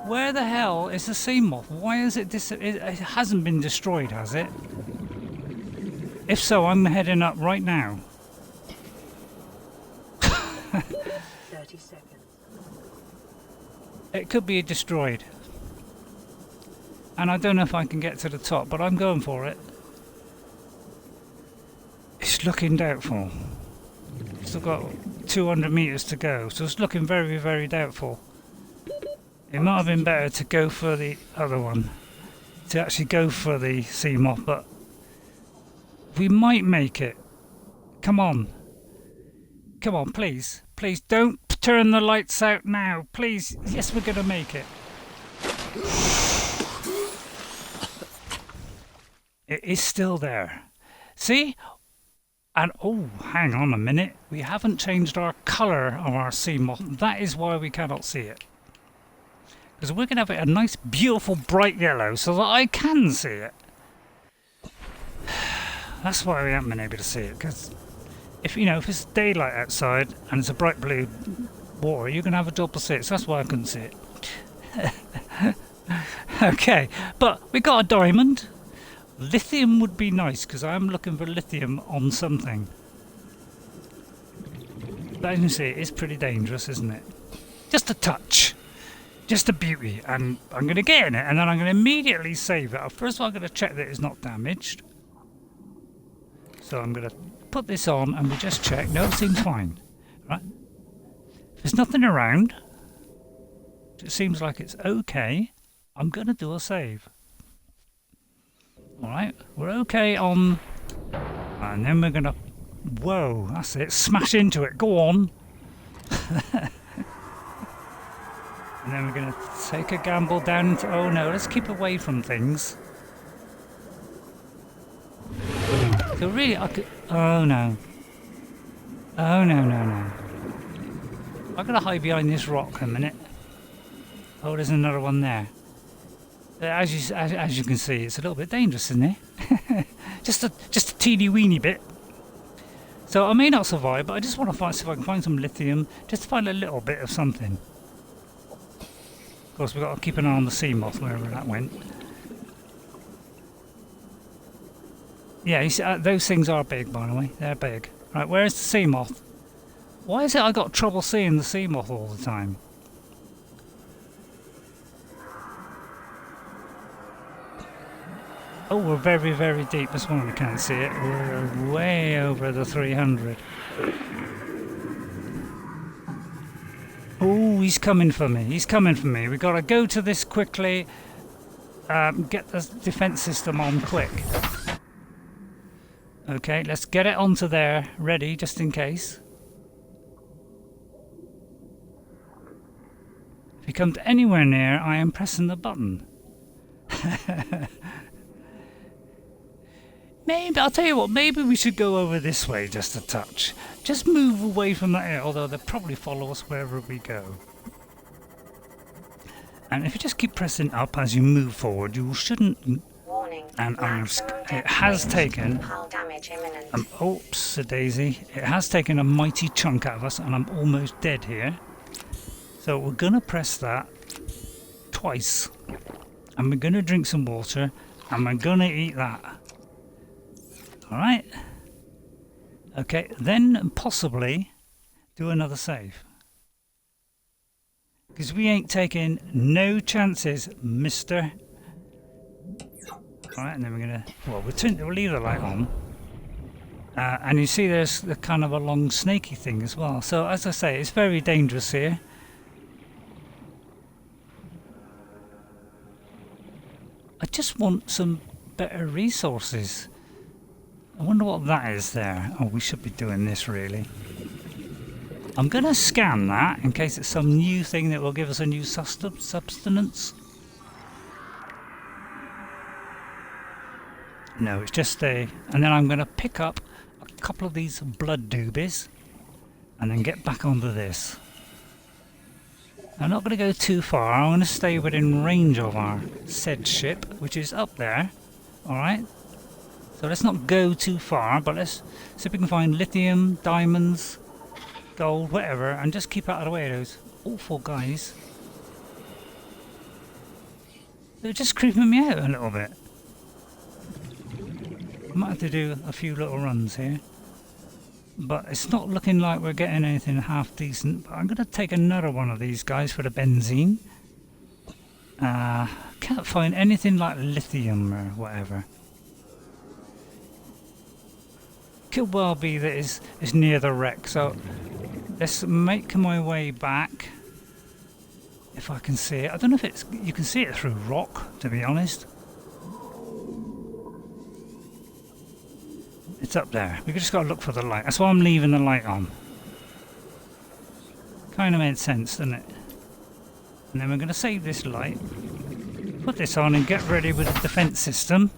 Speaker 1: Where the hell is the sea moth? Why is it it hasn't been destroyed, has it? If so, I'm heading up right now.
Speaker 4: 30 seconds.
Speaker 1: It could be destroyed. And I don't know if I can get to the top, but I'm going for it. It's looking doubtful. Still got 200 meters to go, so it's looking very, very doubtful. It might have been better to go for the other one, to actually go for the sea moth, but we might make it. Come on. come on, please. Please don't turn the lights out now. Please. Yes, we're going to make it. It is still there. See? And, oh, hang on a minute. We haven't changed our colour of our sea moth. That is why we cannot see it. Because we're going to have it a nice, beautiful, bright yellow so that I can see it. That's why we haven't been able to see it. Because if it's daylight outside and it's a bright blue water, you're going to have a job to see it. So that's why I couldn't see it. Okay, but we got a diamond. Lithium would be nice because I am looking for lithium on something. But as you can see, it's pretty dangerous, isn't it? Just a touch. Just a beauty. And I'm going to get in it and then I'm going to immediately save it. First of all, I'm going to check that it's not damaged. So I'm going to put this on and we just check. No, it seems fine. Right? If there's nothing around, it seems like it's okay. I'm going to do a save. Alright, we're okay on... And then we're going to... Whoa, that's it. Smash into it. Go on. And then we're going to take a gamble down into... Oh no, let's keep away from things. So really, I could... Oh no. Oh no, no, no. I've got to hide behind this rock a minute. Oh, there's another one there. As you can see, it's a little bit dangerous, isn't it? just a teeny weeny bit. So I may not survive, but I just want to see if I can find some lithium, just to find a little bit of something. Of course, we've got to keep an eye on the sea moth, wherever that went. Yeah, you see, those things are big, by the way. They're big. Right, where's the sea moth? Why is it I got trouble seeing the sea moth all the time? Oh, we're very, very deep. This one I can't see it. We're way over the 300. Oh, he's coming for me. He's coming for me. We've got to go to this quickly. Get the defense system on quick. Okay, let's get it onto there. Ready, just in case. If he comes anywhere near, I am pressing the button. Maybe, I'll tell you what, maybe we should go over this way just a touch. Just move away from that area, although they'll probably follow us wherever we go. And if you just keep pressing up as you move forward, you shouldn't...
Speaker 3: Warning.
Speaker 1: And it has taken...
Speaker 3: Hull damage imminent.
Speaker 1: Oops, a daisy. It has taken a mighty chunk out of us, and I'm almost dead here. So we're going to press that twice. And we're going to drink some water, and we're going to eat that. Alright. Okay, then possibly do another save. Because we ain't taking no chances, mister. Alright, and then we're going to... Well, we'll leave the light on. And you see there's the kind of a long snaky thing as well. So, as I say, it's very dangerous here. I just want some better resources. I wonder what that is there. Oh, we should be doing this, really. I'm going to scan that in case it's some new thing that will give us a new sustenance. No, it's just a... And then I'm going to pick up a couple of these blood doobies and then get back onto this. I'm not going to go too far. I'm going to stay within range of our said ship, which is up there. Alright? So let's not go too far, but let's see if we can find lithium, diamonds, gold, whatever, and just keep out of the way of those awful guys. They're just creeping me out a little bit. Might have to do a few little runs here. But it's not looking like we're getting anything half decent. But I'm going to take another one of these guys for the benzene. Can't find anything like lithium or whatever. Could well be that it's near the wreck, so let's make my way back if I can see it. I don't know if you can see it through rock, to be honest. It's up there. We just got to look for the light. That's why I'm leaving the light on. Kind of made sense, didn't it? And then we're going to save this light, put this on and get ready with the defense system.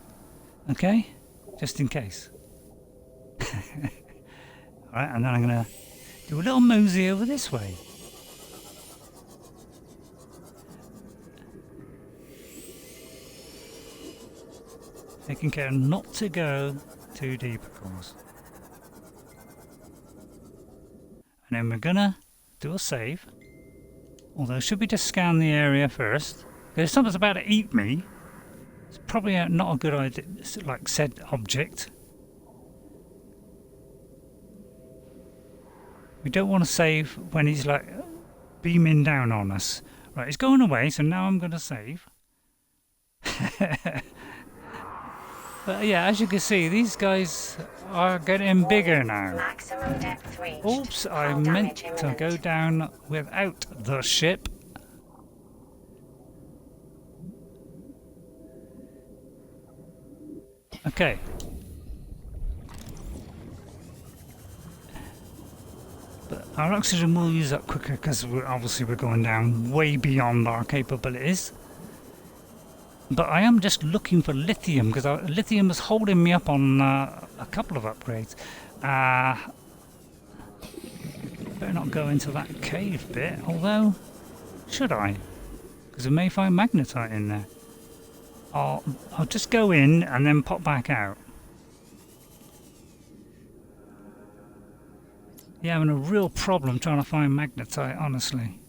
Speaker 1: Okay? Just in case. Alright, and then I'm going to do a little mosey over this way. Taking care not to go too deep, of course. And then we're gonna do a save. Although, should we just scan the area first? Because if something's about to eat me, it's probably not a good idea, like said object. We don't want to save when he's like beaming down on us. Right, he's going away, so now I'm gonna save. But yeah, as you can see, these guys are getting bigger now.
Speaker 3: Maximum depth reached.
Speaker 1: Oops, I
Speaker 3: Hull
Speaker 1: meant
Speaker 3: damage
Speaker 1: to
Speaker 3: imminent.
Speaker 1: go down without the ship. Okay. But our oxygen will use up quicker because obviously we're going down way beyond our capabilities. But I am just looking for lithium because lithium is holding me up on a couple of upgrades. Better not go into that cave bit, although, should I? Because we may find magnetite in there. I'll just go in and then pop back out. Yeah, I'm having a real problem trying to find magnetite, honestly.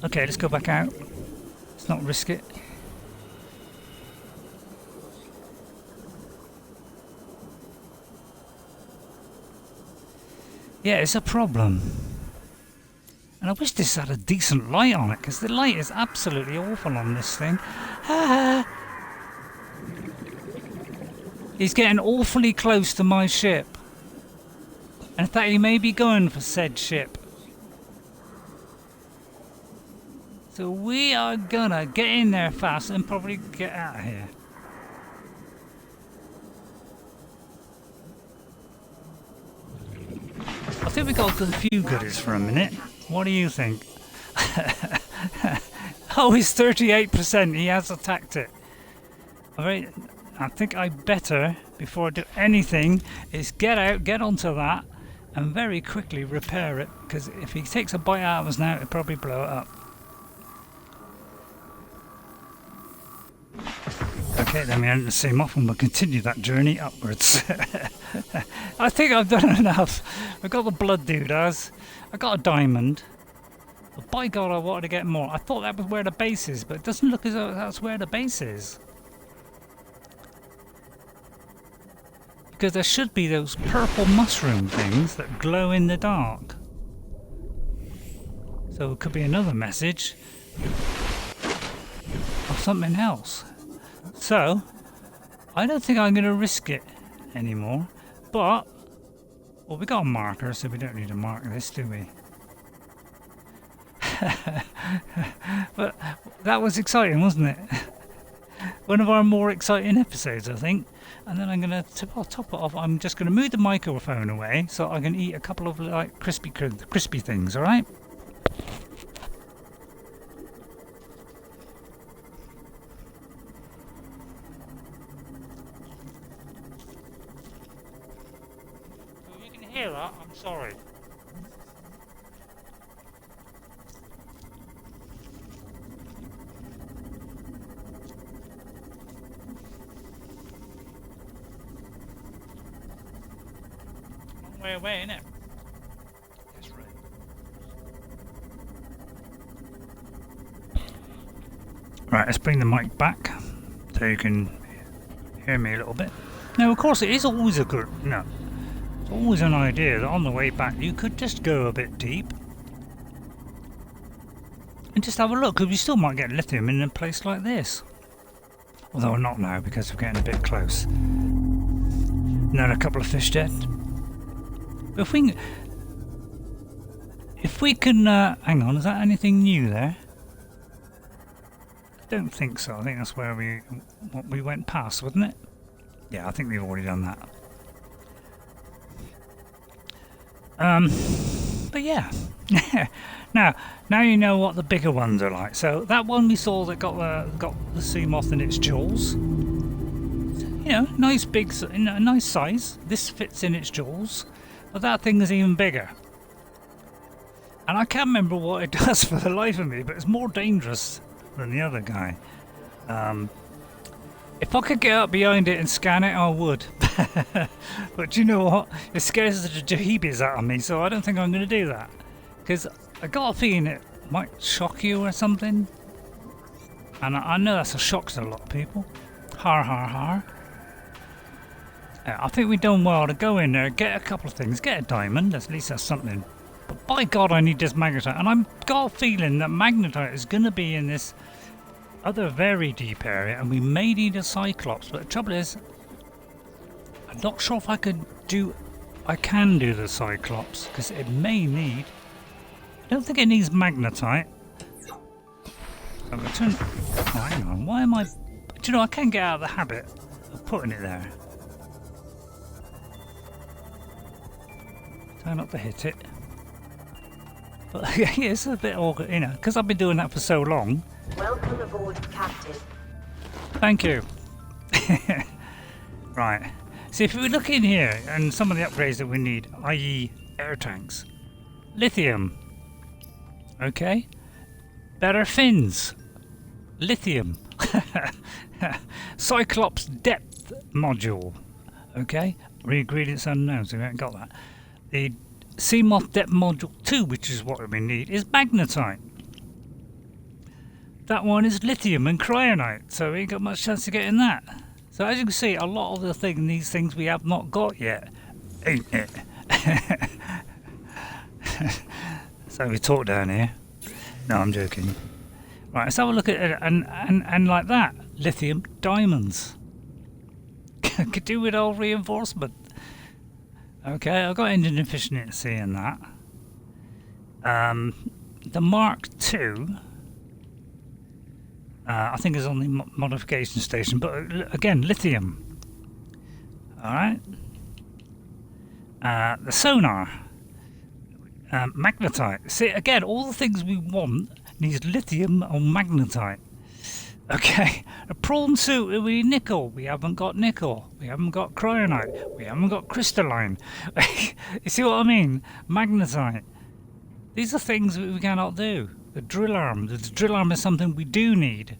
Speaker 1: Okay, let's go back out. Let's not risk it. Yeah, it's a problem. And I wish this had a decent light on it, because the light is absolutely awful on this thing. He's getting awfully close to my ship. And in fact, he may be going for said ship. So we are gonna get in there fast and probably get out of here. I think we got a few goodies for a minute. What do you think? Oh, he's 38%. He has attacked it. Alright, I think I better, before I do anything, is get out, get onto that, and very quickly repair it. Because if he takes a bite out of us now, it'll probably blow it up. Okay, then we end the same off and we'll continue that journey upwards. I think I've done enough. I've got the blood doodahs. I got a diamond. But by God, I wanted to get more. I thought that was where the base is, but it doesn't look as though that's where the base is. Because there should be those purple mushroom things that glow in the dark. So it could be another message of something else. So, I don't think I'm going to risk it anymore, but, well, we got a marker, so we don't need to mark this, do we? But that was exciting, wasn't it? One of our more exciting episodes, I think. And then I'm going to top it off. I'm just going to move the microphone away so I can eat a couple of like crispy things, all right? Hear that? I'm sorry. Long way away, innit? That's right. Right, let's bring the mic back so you can hear me a little bit. Now, of course, it is always a good. No. Always an idea that on the way back you could just go a bit deep and just have a look, because we still might get lithium in a place like this. Although not now, because we're getting a bit close. And then a couple of fish dead. But if we can hang on, is that anything new there? I don't think so. I think that's where we went past, wasn't it? Yeah, I think we've already done that. But But yeah, now you know what the bigger ones are like. So that one we saw that got the sea moth in its jaws. You know, nice big, nice size. This fits in its jaws, but that thing is even bigger. And I can't remember what it does for the life of me, but it's more dangerous than the other guy. If I could get up behind it and scan it, I would. But you know what? It scares the jeebies out of me, so I don't think I'm going to do that. Because I got a feeling it might shock you or something. And I know that's a shock to a lot of people. Har har har. I think we've done well to go in there, get a couple of things, get a diamond, at least that's something. But by God, I need this magnetite. And I've got a feeling that magnetite is going to be in this other very deep area, and we may need a Cyclops. But the trouble is, I'm not sure if I can do the Cyclops, because it may need... I don't think it needs magnetite. I'm going to turn... Oh, hang on, why am I... Do you know, I can't get out of the habit of putting it there. Try not to hit it. But yeah, it's a bit awkward, you know, because I've been doing that for so long.
Speaker 3: Welcome aboard, Captain.
Speaker 1: Thank you. Right. So if we look in here and some of the upgrades that we need, i.e. air tanks, lithium, okay, better fins, lithium, Cyclops depth module, okay, ingredients unknown, so we haven't got that. The sea moth depth module 2, which is what we need, is magnetite. That one is lithium and cryonite, so we ain't got much chance of getting that. So as you can see, a lot of these things we have not got yet, ain't it? So we talk down here. No, I'm joking. Right, let's have a look at it, and like that, lithium diamonds. Could do with all reinforcement. Okay, I've got engine efficiency in that. The Mark II. I think it's on the modification station, but again, lithium. Alright. The sonar. Magnetite. See, again, all the things we want needs lithium or magnetite. Okay. A prawn suit, we need nickel. We haven't got nickel. We haven't got cryonite. We haven't got crystalline. You see what I mean? Magnetite. These are things we cannot do. The drill arm. The drill arm is something we do need,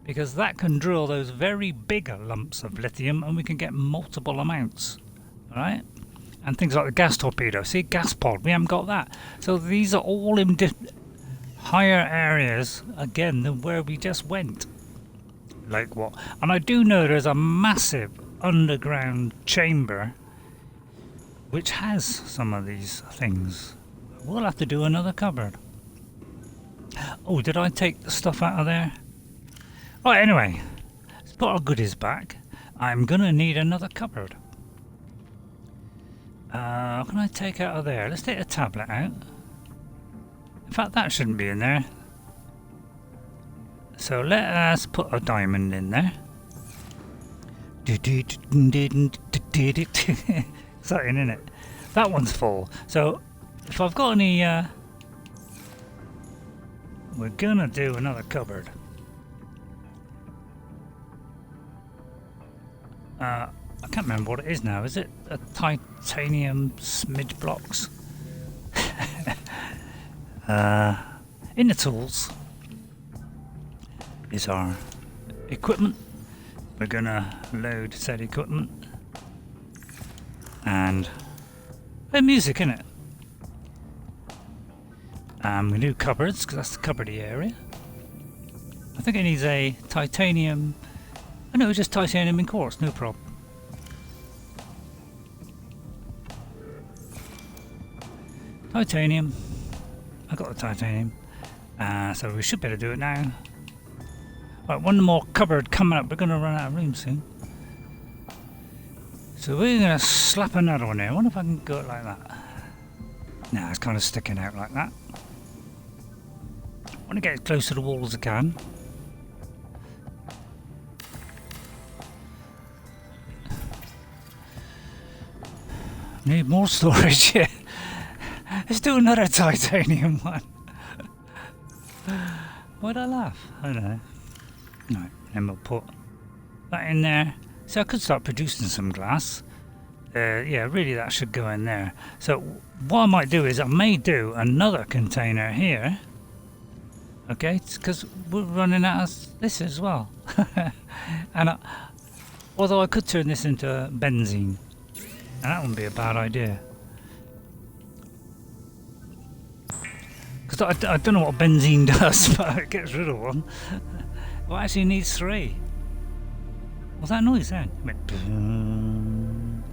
Speaker 1: because that can drill those very big lumps of lithium, and we can get multiple amounts. Alright? And things like the gas torpedo. See, gas pod, we haven't got that. So these are all in higher areas, again, than where we just went. Like what? And I do know there's a massive underground chamber which has some of these things. We'll have to do another cupboard. Oh, did I take the stuff out of there? Right, anyway, let's put our goodies back. I'm gonna need another cupboard. What can I take out of there? Let's take a tablet out. In fact, that shouldn't be in there. So let us put a diamond in there. Exciting, isn't it? That one's full. So if I've got any... we're gonna do another cupboard. I can't remember what it is now. Is it a titanium smidge blocks? In the tools is our equipment. We're gonna load said equipment and music in it. We do cupboards because that's the cupboardy area. I think it needs a titanium. I know, just titanium in quartz, no problem. Titanium. I got the titanium. So we should be able to do it now. Right, one more cupboard coming up. We're going to run out of room soon. So we're going to slap another one there. I wonder if I can go it like that. Nah, it's kind of sticking out like that. I want to get as close to the wall as I can. Need more storage. Let's do another titanium one. Why'd I laugh? I don't know. Right, then we'll put that in there. So I could start producing some glass. Yeah, really that should go in there. So what I might do is I may do another container here. Okay, because we're running out of this as well. And although I could turn this into benzene. And that wouldn't be a bad idea. Because I don't know what benzene does, but it gets rid of one. Well, actually needs 3. What's that noise then? It went boom.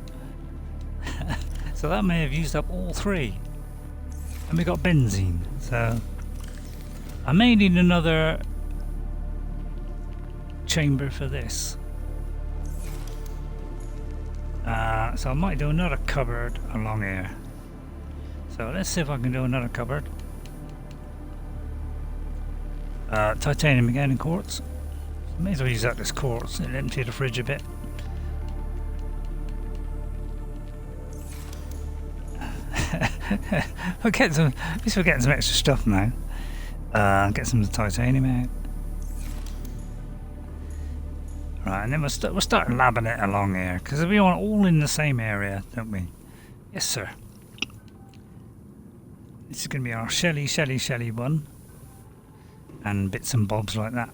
Speaker 1: So that may have used up all 3. And we got benzene. So I may need another chamber for this. So I might do another cupboard along here. So let's see if I can do another cupboard. Titanium again in quartz. May as well use that as quartz. It'll empty the fridge a bit. We're getting some. At least we're getting some extra stuff now. Get some titanium out. Right, and then we'll start labbing it along here because we want all in the same area, don't we? Yes, sir. This is going to be our Shelly one. And bits and bobs like that.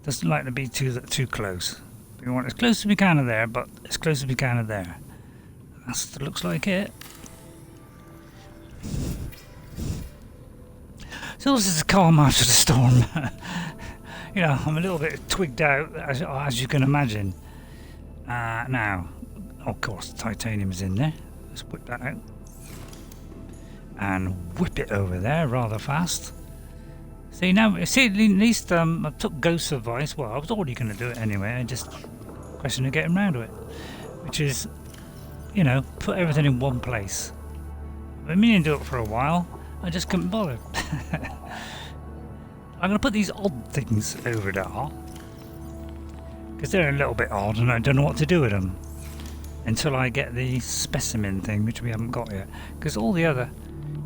Speaker 1: Doesn't like to be too close. We want as close as we can of there, but as close as we can of there. That looks like it. So this is calm after the storm. You know, I'm a little bit twigged out, as you can imagine. Now, of course, titanium is in there. Let's whip that out. And whip it over there rather fast. See, now, at least I took Ghost's advice. Well, I was already going to do it anyway. I just question of getting around to it. Which is, you know, put everything in one place. I've been meaning to do it for a while. I just couldn't bother. I'm going to put these odd things over there. Because they're a little bit odd and I don't know what to do with them. Until I get the specimen thing, which we haven't got yet. Because all the other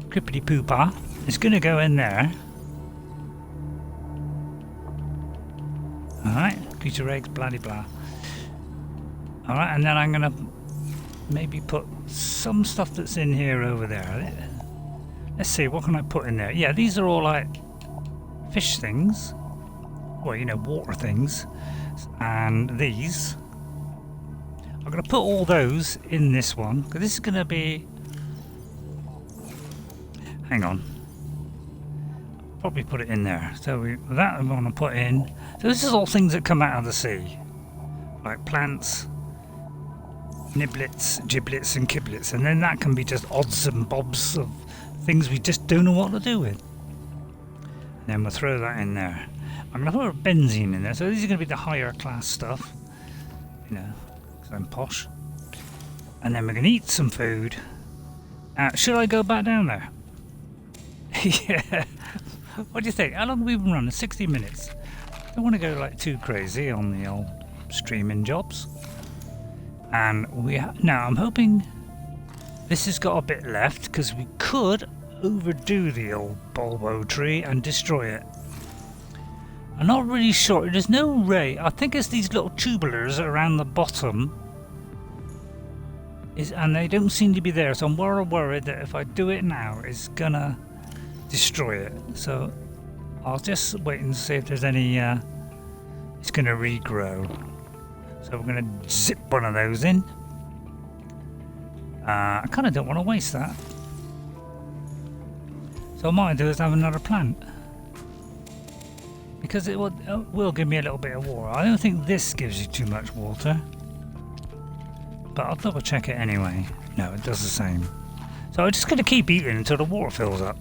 Speaker 1: crippity poopa is going to go in there. Alright, creature eggs, blah blah. Alright, and then I'm going to maybe put some stuff that's in here over there. Let's see, what can I put in there? Yeah, these are all like fish things. Well, you know, water things. And these. I'm going to put all those in this one. Because this is going to be... Hang on. Probably put it in there. So that I'm going to put in. So this is all things that come out of the sea. Like plants, niblets, giblets and kiblets. And then that can be just odds and bobs of things we just don't know what to do with. And then we'll throw that in there. I'm going to put benzene in there. So these are going to be the higher class stuff. You know, because I'm posh. And then we're going to eat some food. Should I go back down there? Yeah. What do you think? How long have we been running? 60 minutes. Don't want to go like too crazy on the old streaming jobs. And now I'm hoping this has got a bit left because we could overdo the old bulbo tree and destroy it. I'm not really sure. There's no ray. I think it's these little tubulars around the bottom. And they don't seem to be there. So I'm worried that if I do it now, it's gonna destroy it. So I'll just wait and see if there's any it's gonna regrow. So we're gonna zip one of those in. I kind of don't want to waste that, so what I might do is have another plant because it will give me a little bit of water. I don't think this gives you too much water, but I'll double check it anyway. No, it does the same. So I'm just going to keep eating until the water fills up.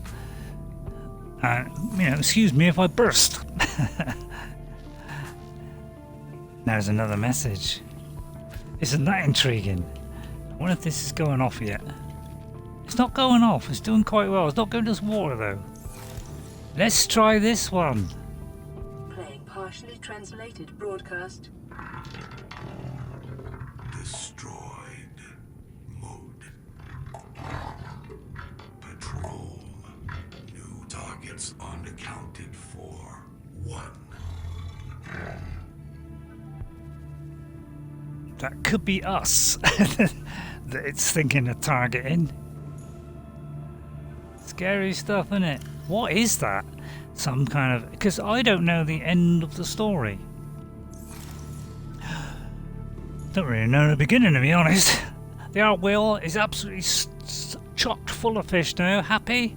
Speaker 1: You know, excuse me if I burst. There's another message. Isn't that intriguing? I wonder if this is going off yet. It's not going off. It's doing quite well. It's not going to this water though. Let's try this one.
Speaker 4: Playing partially translated broadcast.
Speaker 5: Destroyed. Mode. targets unaccounted for. 1.
Speaker 1: That could be us. That it's thinking of targeting. Scary stuff, isn't it? What is that? Some kind of... Because I don't know the end of the story. Don't really know the beginning, to be honest. The art wheel is absolutely chocked full of fish now. Happy?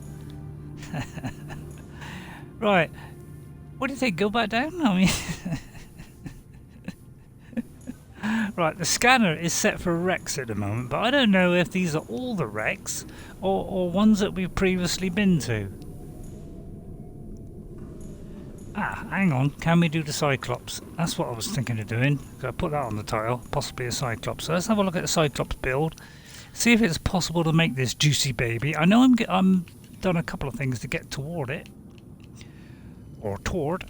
Speaker 1: Right. What do you think? Go back down? I mean... Right, the scanner is set for wrecks at the moment, but I don't know if these are all the wrecks or ones that we've previously been to. Ah, hang on. Can we do the Cyclops? That's what I was thinking of doing. I put that on the title, possibly a Cyclops. So let's have a look at the Cyclops build. See if it's possible to make this juicy baby. I know I'm done a couple of things to get toward it. Or toward.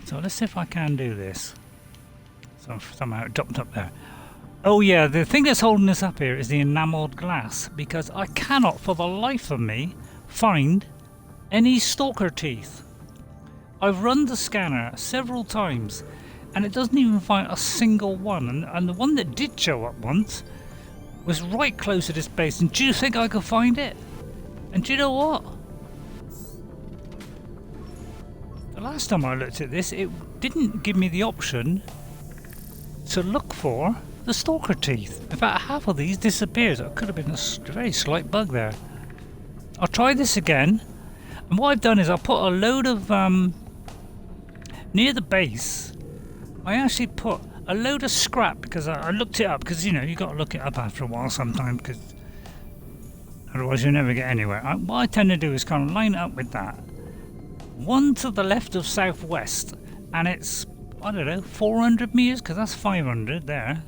Speaker 1: So let's see if I can do this. So somehow it jumped up there. Oh yeah, the thing that's holding this up here is the enamelled glass, because I cannot for the life of me find any stalker teeth. I've run the scanner several times and it doesn't even find a single one, and the one that did show up once was right close to this base, and do you think I could find it? And do you know what? The last time I looked at this, it didn't give me the option to look for the stalker teeth. In fact, half of these disappears. It could have been a very slight bug there. I'll try this again, and what I've done is I'll put a load of near the base. I actually put a load of scrap, because I looked it up, because you know you got to look it up after a while sometimes, because otherwise you'll never get anywhere. What I tend to do is kind of line it up with that. One to the left of southwest, and it's, I don't know, 400 meters, because that's 500 there.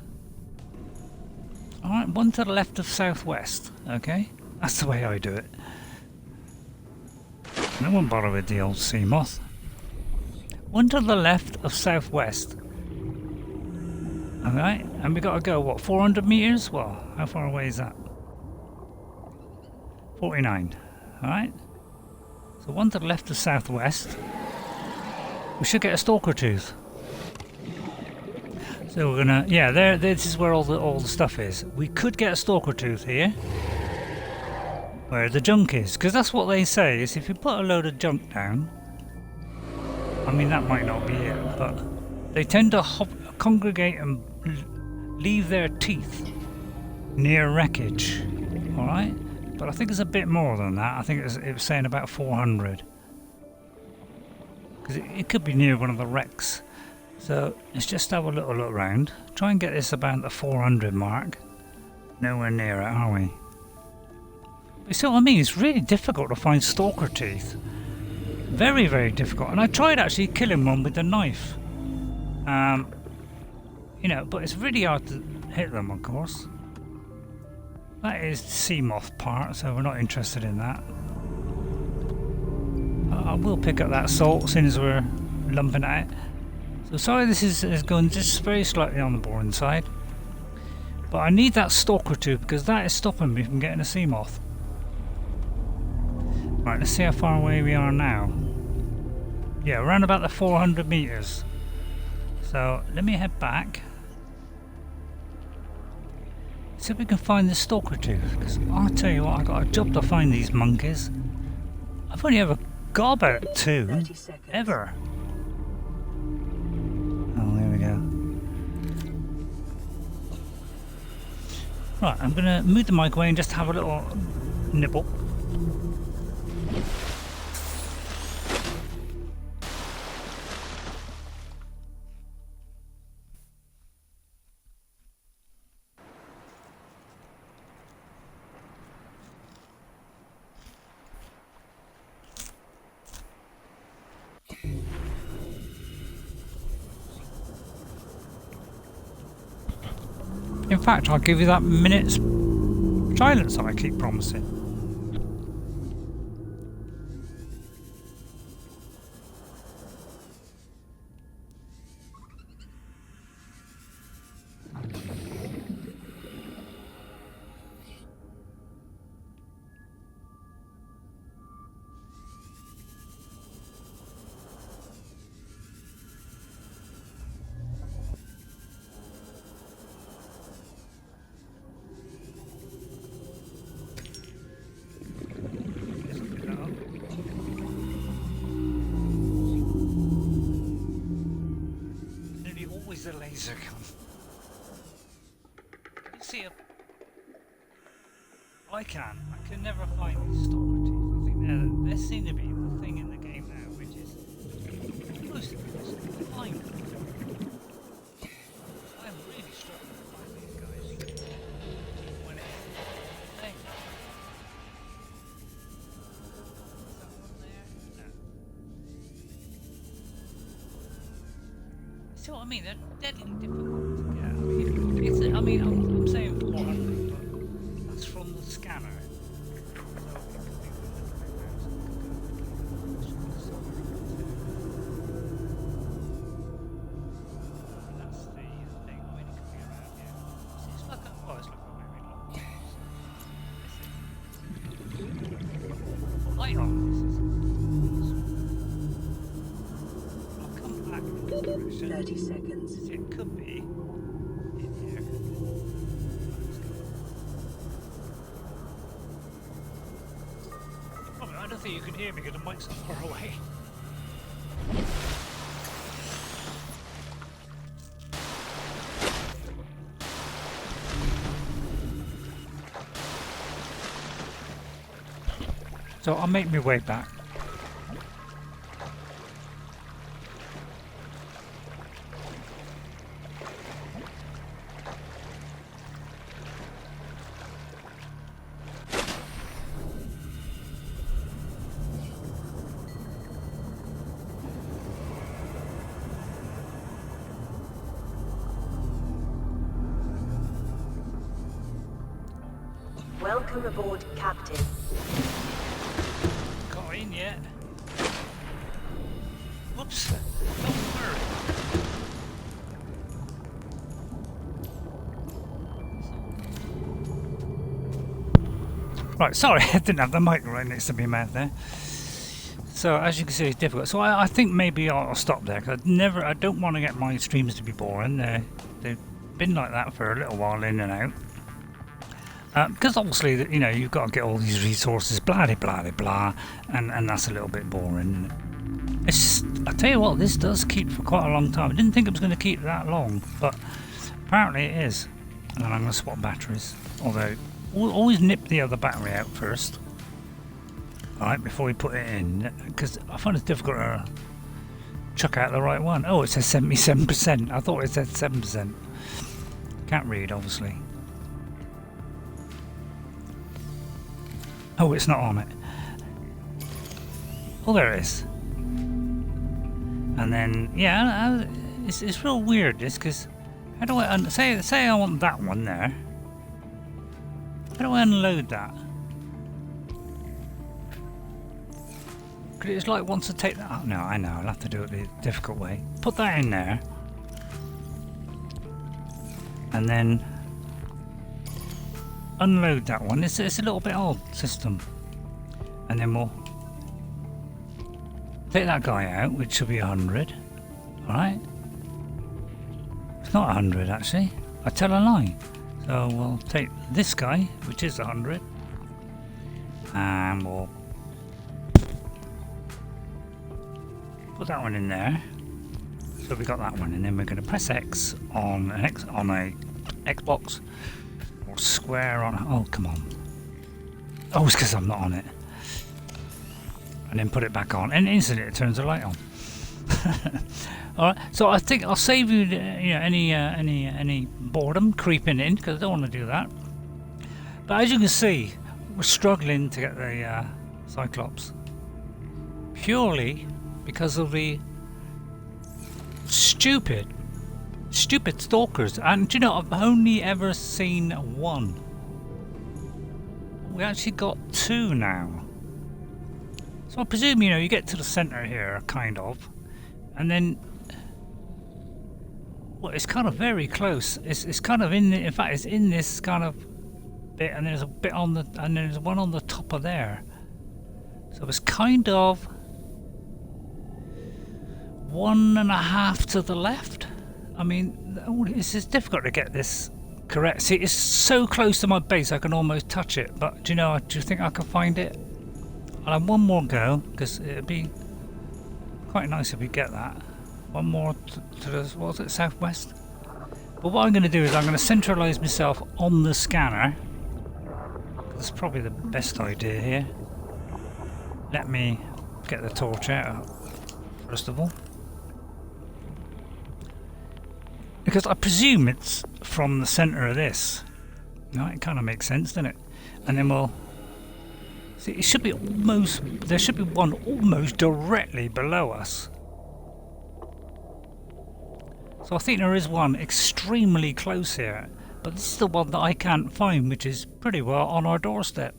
Speaker 1: Alright, one to the left of southwest, okay? That's the way I do it. I won't bother with the old sea moth. One to the left of southwest. Alright, and we got to go, what, 400 meters? Well, how far away is that? 49, alright? So one to the left of southwest. We should get a stalker tooth. So we're gonna, yeah, there. This is where all the stuff is. We could get a stalker tooth here, where the junk is, because that's what they say. Is if you put a load of junk down. I mean, that might not be it, but they tend to congregate and leave their teeth near wreckage. All right, but I think it's a bit more than that. I think it was saying about 400, because it could be near one of the wrecks. So let's just have a little look around. Try and get this about the 400 mark. Nowhere near it, are we? You see what I mean? It's really difficult to find stalker teeth. Very, very difficult. And I tried actually killing one with a knife. You know, but it's really hard to hit them, of course. That is the sea moth part, so we're not interested in that. I will pick up that salt as soon as we're lumping at it. So sorry this is going just very slightly on the boring side. But I need that stalker tooth, because that is stopping me from getting a sea moth. Right, let's see how far away we are now. Yeah, around about the 400 meters. So let me head back. See if we can find the stalker tooth, because I'll tell you what, I've got a job to find these monkeys. I've only ever got about 2 ever. Oh, there we go. Right, I'm going to move the mic away and just have a little nibble. In fact, I'll give you that minute's silence that I keep promising. laser gun. You see a... I can never find these stalker teeth. I think there seem to be the thing in the game now, which is exclusive to find them. I'm really struggling to find these guys when it's a thing. Is that one there? No. See what I mean? They're deadly difficult to get. I mean, I'm saying 400, but that's from the scanner. Light on this is. I'll come back in this direction.
Speaker 4: 30 seconds.
Speaker 1: It could be in here. Oh, I don't think you can hear me because the mic's so far away. So I'll make my way back.
Speaker 3: Welcome aboard, Captain.
Speaker 1: Got in yet? Whoops! Don't worry. Right, sorry, I didn't have the mic right next to my mouth there. So as you can see, it's difficult. So I think maybe I'll stop there because I don't want to get my streams to be boring. They've been like that for a little while, in and out. Because obviously, you know, you've got to get all these resources, blah de blah de blah, and that's a little bit boring, isn't it? It's, I tell you what, this does keep for quite a long time. I didn't think it was going to keep that long, but apparently it is. And I'm going to swap batteries. Although, always nip the other battery out first, alright, before we put it in, because I find it's difficult to chuck out the right one. Oh, it says 77%. I thought it said 7%. Can't read, obviously. Oh, it's not on it. Oh, there it is. And then, yeah, it's real weird, this, because how do I say I want that one there? How do I unload that? Because it's like once I take that out. No, I know, I'll have to do it the difficult way. Put that in there. And then unload that one. It's a little bit odd system. And then we'll take that guy out, which should be 100. Alright. It's not 100 actually. I tell a lie. So we'll take this guy, which is 100. And we'll put that one in there. So we got that one, and then we're going to press X on a Xbox. Square on. Oh, come on. Oh, it's because I'm not on it. And then put it back on, and instantly it turns the light on. All right. So I think I'll save you, you know, any boredom creeping in, because I don't want to do that. But as you can see, we're struggling to get the Cyclops purely because of the stupid stalkers. And do you know, I've only ever seen one. We actually got two now. So I presume, you know, you get to the center here, kind of, and then, well, it's kind of very close. It's kind of in fact, it's in this kind of bit, and there's a bit on the, and there's one on the top of there. So it's kind of 1.5 to the left. I mean, it's just difficult to get this correct. See, it's so close to my base I can almost touch it. But do you think I can find it? I'll have one more go, because it'd be quite nice if we get that. One more to the, what was it, southwest? But what I'm going to do is I'm going to centralise myself on the scanner. That's probably the best idea here. Let me get the torch out first of all. Because I presume it's from the centre of this. No, it kind of makes sense, doesn't it? And then we'll see. It should be almost. There should be one almost directly below us. So I think there is one extremely close here, but this is the one that I can't find, which is pretty well on our doorstep.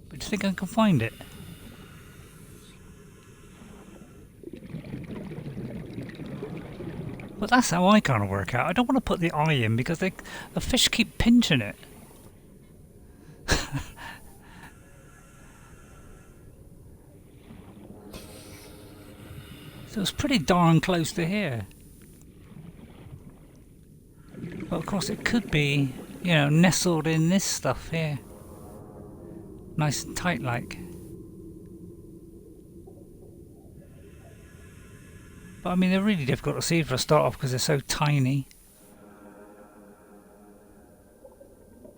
Speaker 1: But do you think I can find it? But that's how I kind of work out. I don't want to put the eye in because the fish keep pinching it. So it's pretty darn close to here. But of course it could be, you know, nestled in this stuff here. Nice and tight like. But I mean, they're really difficult to see for a start off because they're so tiny.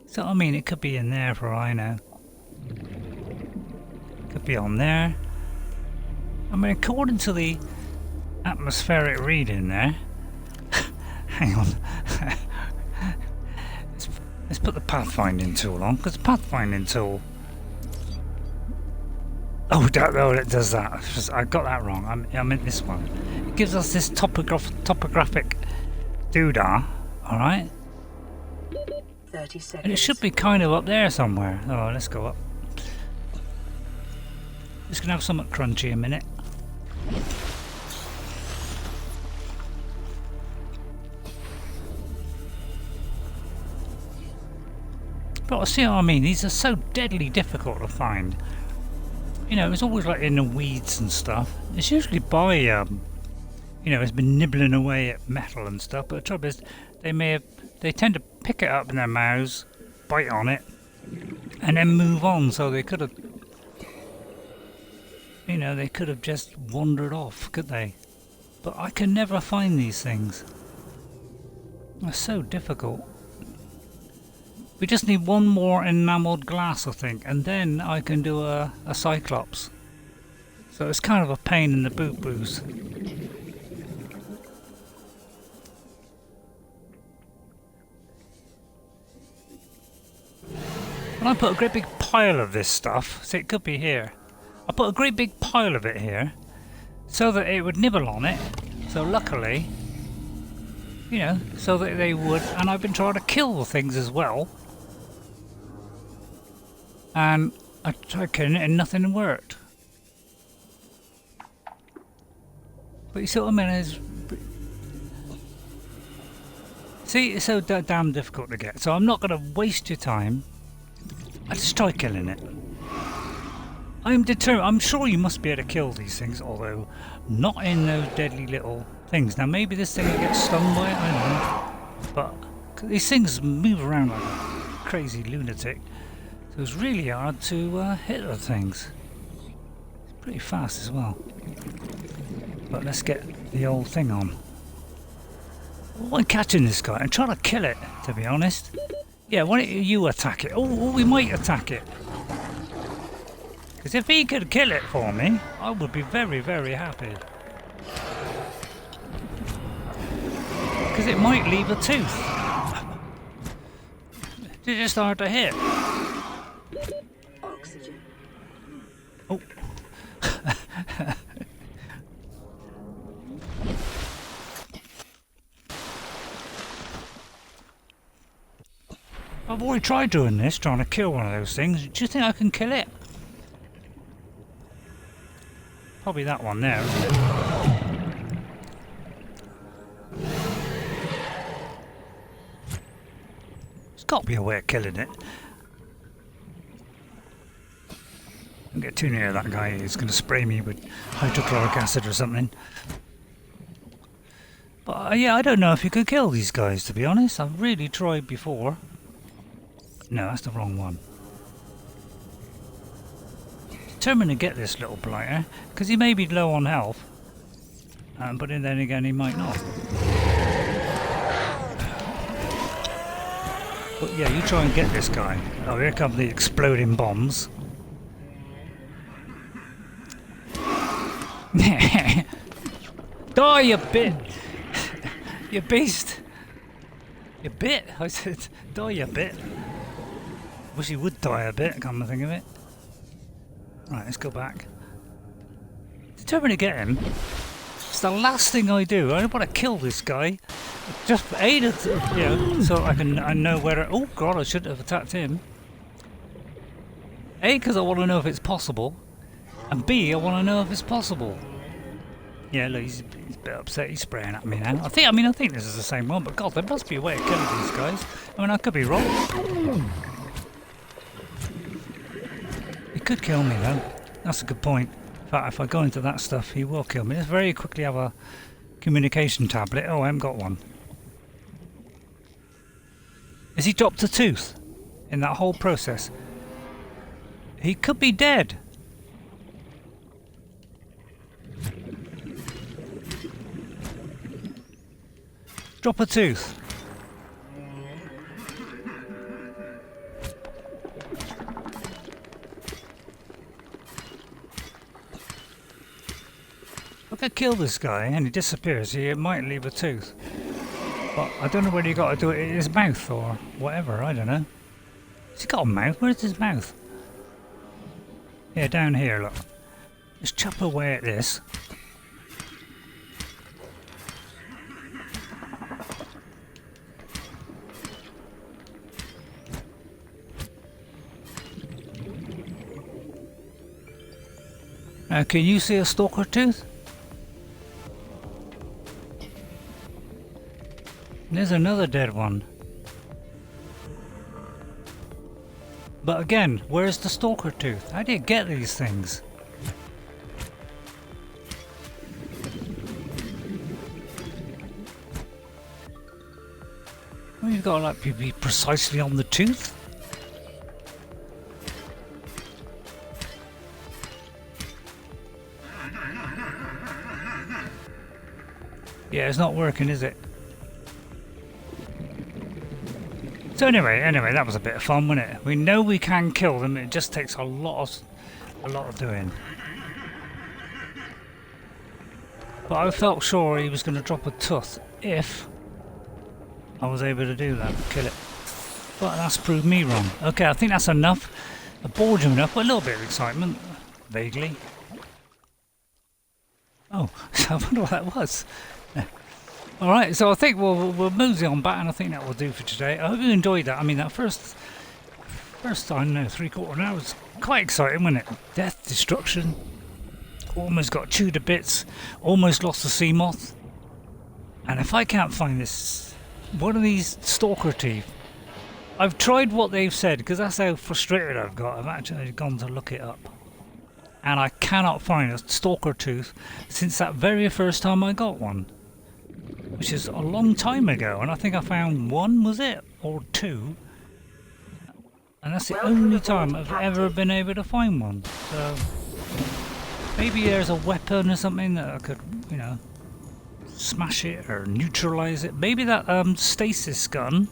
Speaker 1: So I mean, it could be in there for all I know. Could be on there. I mean, according to the atmospheric reading there. Hang on. let's put the pathfinding tool on, because the pathfinding tool. Oh, it does that. I got that wrong. I meant this one. It gives us this topographic doodah. All right.
Speaker 4: 30 seconds.
Speaker 1: And it should be kind of up there somewhere. Oh, let's go up. Just gonna have something crunchy a minute. But I see what I mean. These are so deadly difficult to find. You know, it's always like in the weeds and stuff. It's usually by, you know, it's been nibbling away at metal and stuff. But the trouble is, they tend to pick it up in their mouths, bite on it, and then move on. So they could have, you know, they could have just wandered off, could they? But I can never find these things. They're so difficult. We just need one more enamelled glass, I think, and then I can do a Cyclops. So it's kind of a pain in the boot-boos. And I put a great big pile of this stuff, so it could be here. I put a great big pile of it here, so that it would nibble on it. So luckily, you know, so that they would, and I've been trying to kill things as well. And I tried killing it and nothing worked. But you see what I mean? See, it's so damn difficult to get. So I'm not going to waste your time. I just try killing it. I'm determined. I'm sure you must be able to kill these things, although not in those deadly little things. Now maybe this thing will get stung by it, I don't know. But these things move around like a crazy lunatic. So it's really hard to hit the things. It's pretty fast as well. But let's get the old thing on. I'm catching this guy and trying to kill it, to be honest. Yeah, why don't you attack it? Oh, we might attack it. Because if he could kill it for me, I would be very, very happy. Because it might leave a tooth. It's just hard to hit.
Speaker 4: Oxygen.
Speaker 1: Oh. I've already tried doing this, trying to kill one of those things. Do you think I can kill it? Probably that one there, isn't it? There's got to be a way of killing it. Don't get too near that guy. He's going to spray me with hydrochloric acid or something. But yeah, I don't know if you could kill these guys, to be honest. I've really tried before. No, that's the wrong one. Determined to get this little blighter, because he may be low on health. But then again, he might not. But yeah, you try and get this guy. Oh, here come the exploding bombs. Die, you bit! You beast! You bit! I said, die, you bit! Wish he would die a bit, come to think of it. Right, let's go back. Determined to get him. It's the last thing I do. I don't want to kill this guy. Just for A, you know, so I know where. Oh god, I should have attacked him. A, because I want to know if it's possible, and B, I want to know if it's possible. Yeah, look, he's a bit upset. He's spraying at me now. I think this is the same one. But god, there must be a way of killing these guys. I mean, I could be wrong. He could kill me though. That's a good point. In fact, if I go into that stuff, he will kill me. Let's very quickly have a communication tablet. Oh, I haven't got one. Has he dropped a tooth in that whole process? He could be dead. Drop a tooth. If I kill this guy and he disappears, he might leave a tooth. But I don't know whether you got to do it in his mouth or whatever, I don't know. Has he got a mouth? Where's his mouth? Yeah, down here, look. Just chop away at this. Can you see a stalker tooth? There's another dead one. But again, where's the stalker tooth? How do you get these things? Well, you've got to like be precisely on the tooth. Yeah, it's not working, is it? So anyway, that was a bit of fun, wasn't it? We know we can kill them. It just takes a lot of doing. But I felt sure he was going to drop a tooth if I was able to do that, kill it. But that's proved me wrong. Okay, I think that's enough. I bored you enough, but a little bit of excitement, vaguely. Oh, so I wonder what that was. Alright, so I think we'll mosey on back, and I think that will do for today. I hope you enjoyed that. I mean, that first I don't know, 3/4 an hour was quite exciting, wasn't it? Death, destruction, almost got chewed to bits, almost lost the sea moth. And if I can't find this, one of these stalker teeth, I've tried what they've said, because that's how frustrated I've got. I've actually gone to look it up. And I cannot find a stalker tooth since that very first time I got one. Which is a long time ago, and I think I found one, was it? Or two. And that's the only time I've ever been able to find one. So maybe there's a weapon or something that I could, you know, smash it or neutralize it. Maybe that stasis gun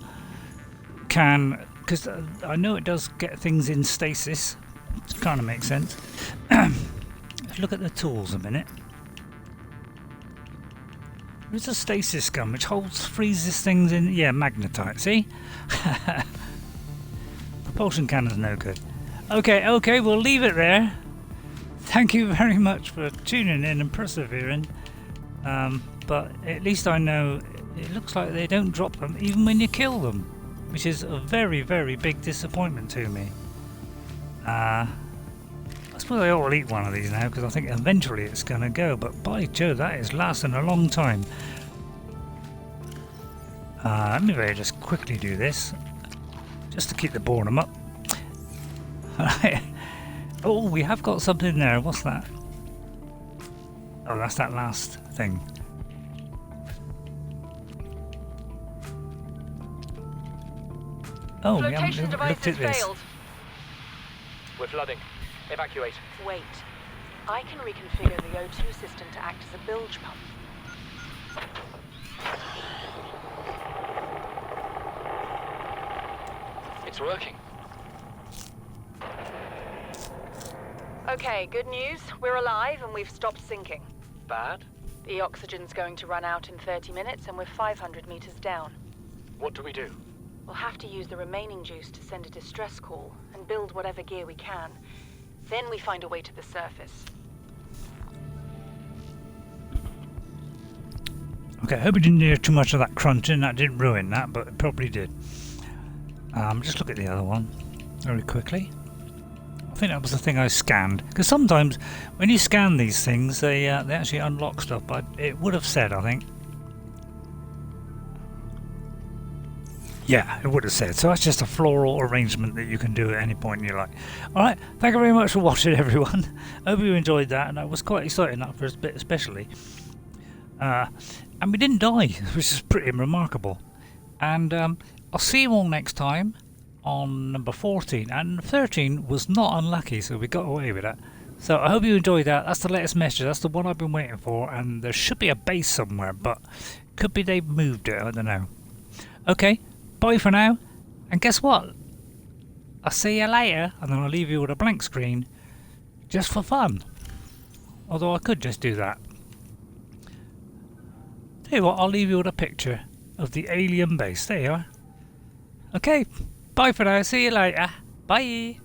Speaker 1: can, because I know it does get things in stasis. It kind of makes sense. Let's look at the tools a minute. There's a stasis gun which freezes things in. Yeah, magnetite. See? Propulsion cannon's no good. Okay, we'll leave it there. Thank you very much for tuning in and persevering. But at least I know it looks like they don't drop them even when you kill them, which is a very, very big disappointment to me. I suppose I ought to eat one of these now, because I think eventually it's going to go, but by Jove, that is lasting a long time. Let me just quickly do this, just to keep the boredom up. Oh, we have got something there. What's that? Oh, that's that last thing. Oh, we haven't looked at this.
Speaker 2: Failed.
Speaker 6: We're flooding. Evacuate.
Speaker 2: Wait. I can reconfigure the O2 system to act as a bilge pump.
Speaker 6: It's working.
Speaker 2: Okay, good news. We're alive and we've stopped sinking.
Speaker 6: Bad?
Speaker 2: The oxygen's going to run out in 30 minutes and we're 500 meters down.
Speaker 6: What do we do?
Speaker 2: We'll have to use the remaining juice to send a distress call and build whatever gear we can. Then we find a way to the surface.
Speaker 1: Okay, I hope you didn't hear too much of that crunching. That didn't ruin that, but it probably did. Just look at the other one very quickly. I think that was the thing I scanned. Because sometimes when you scan these things, they actually unlock stuff. But it would have said, I think. Yeah, it would have said. So that's just a floral arrangement that you can do at any point in your life. Alright, thank you very much for watching, everyone. I hope you enjoyed that, and I was quite excited that first bit especially. And we didn't die, which is pretty remarkable. And I'll see you all next time on number 14. And 13 was not unlucky, so we got away with that. So I hope you enjoyed that. That's the latest message. That's the one I've been waiting for. And there should be a base somewhere, but could be they've moved it. I don't know. Okay, bye for now. And guess what? I'll see you later. And then I'll leave you with a blank screen just for fun. Although I could just do that. Tell you what, I'll leave you with a picture of the alien base. There you are. Okay, bye for now. See you later. Bye.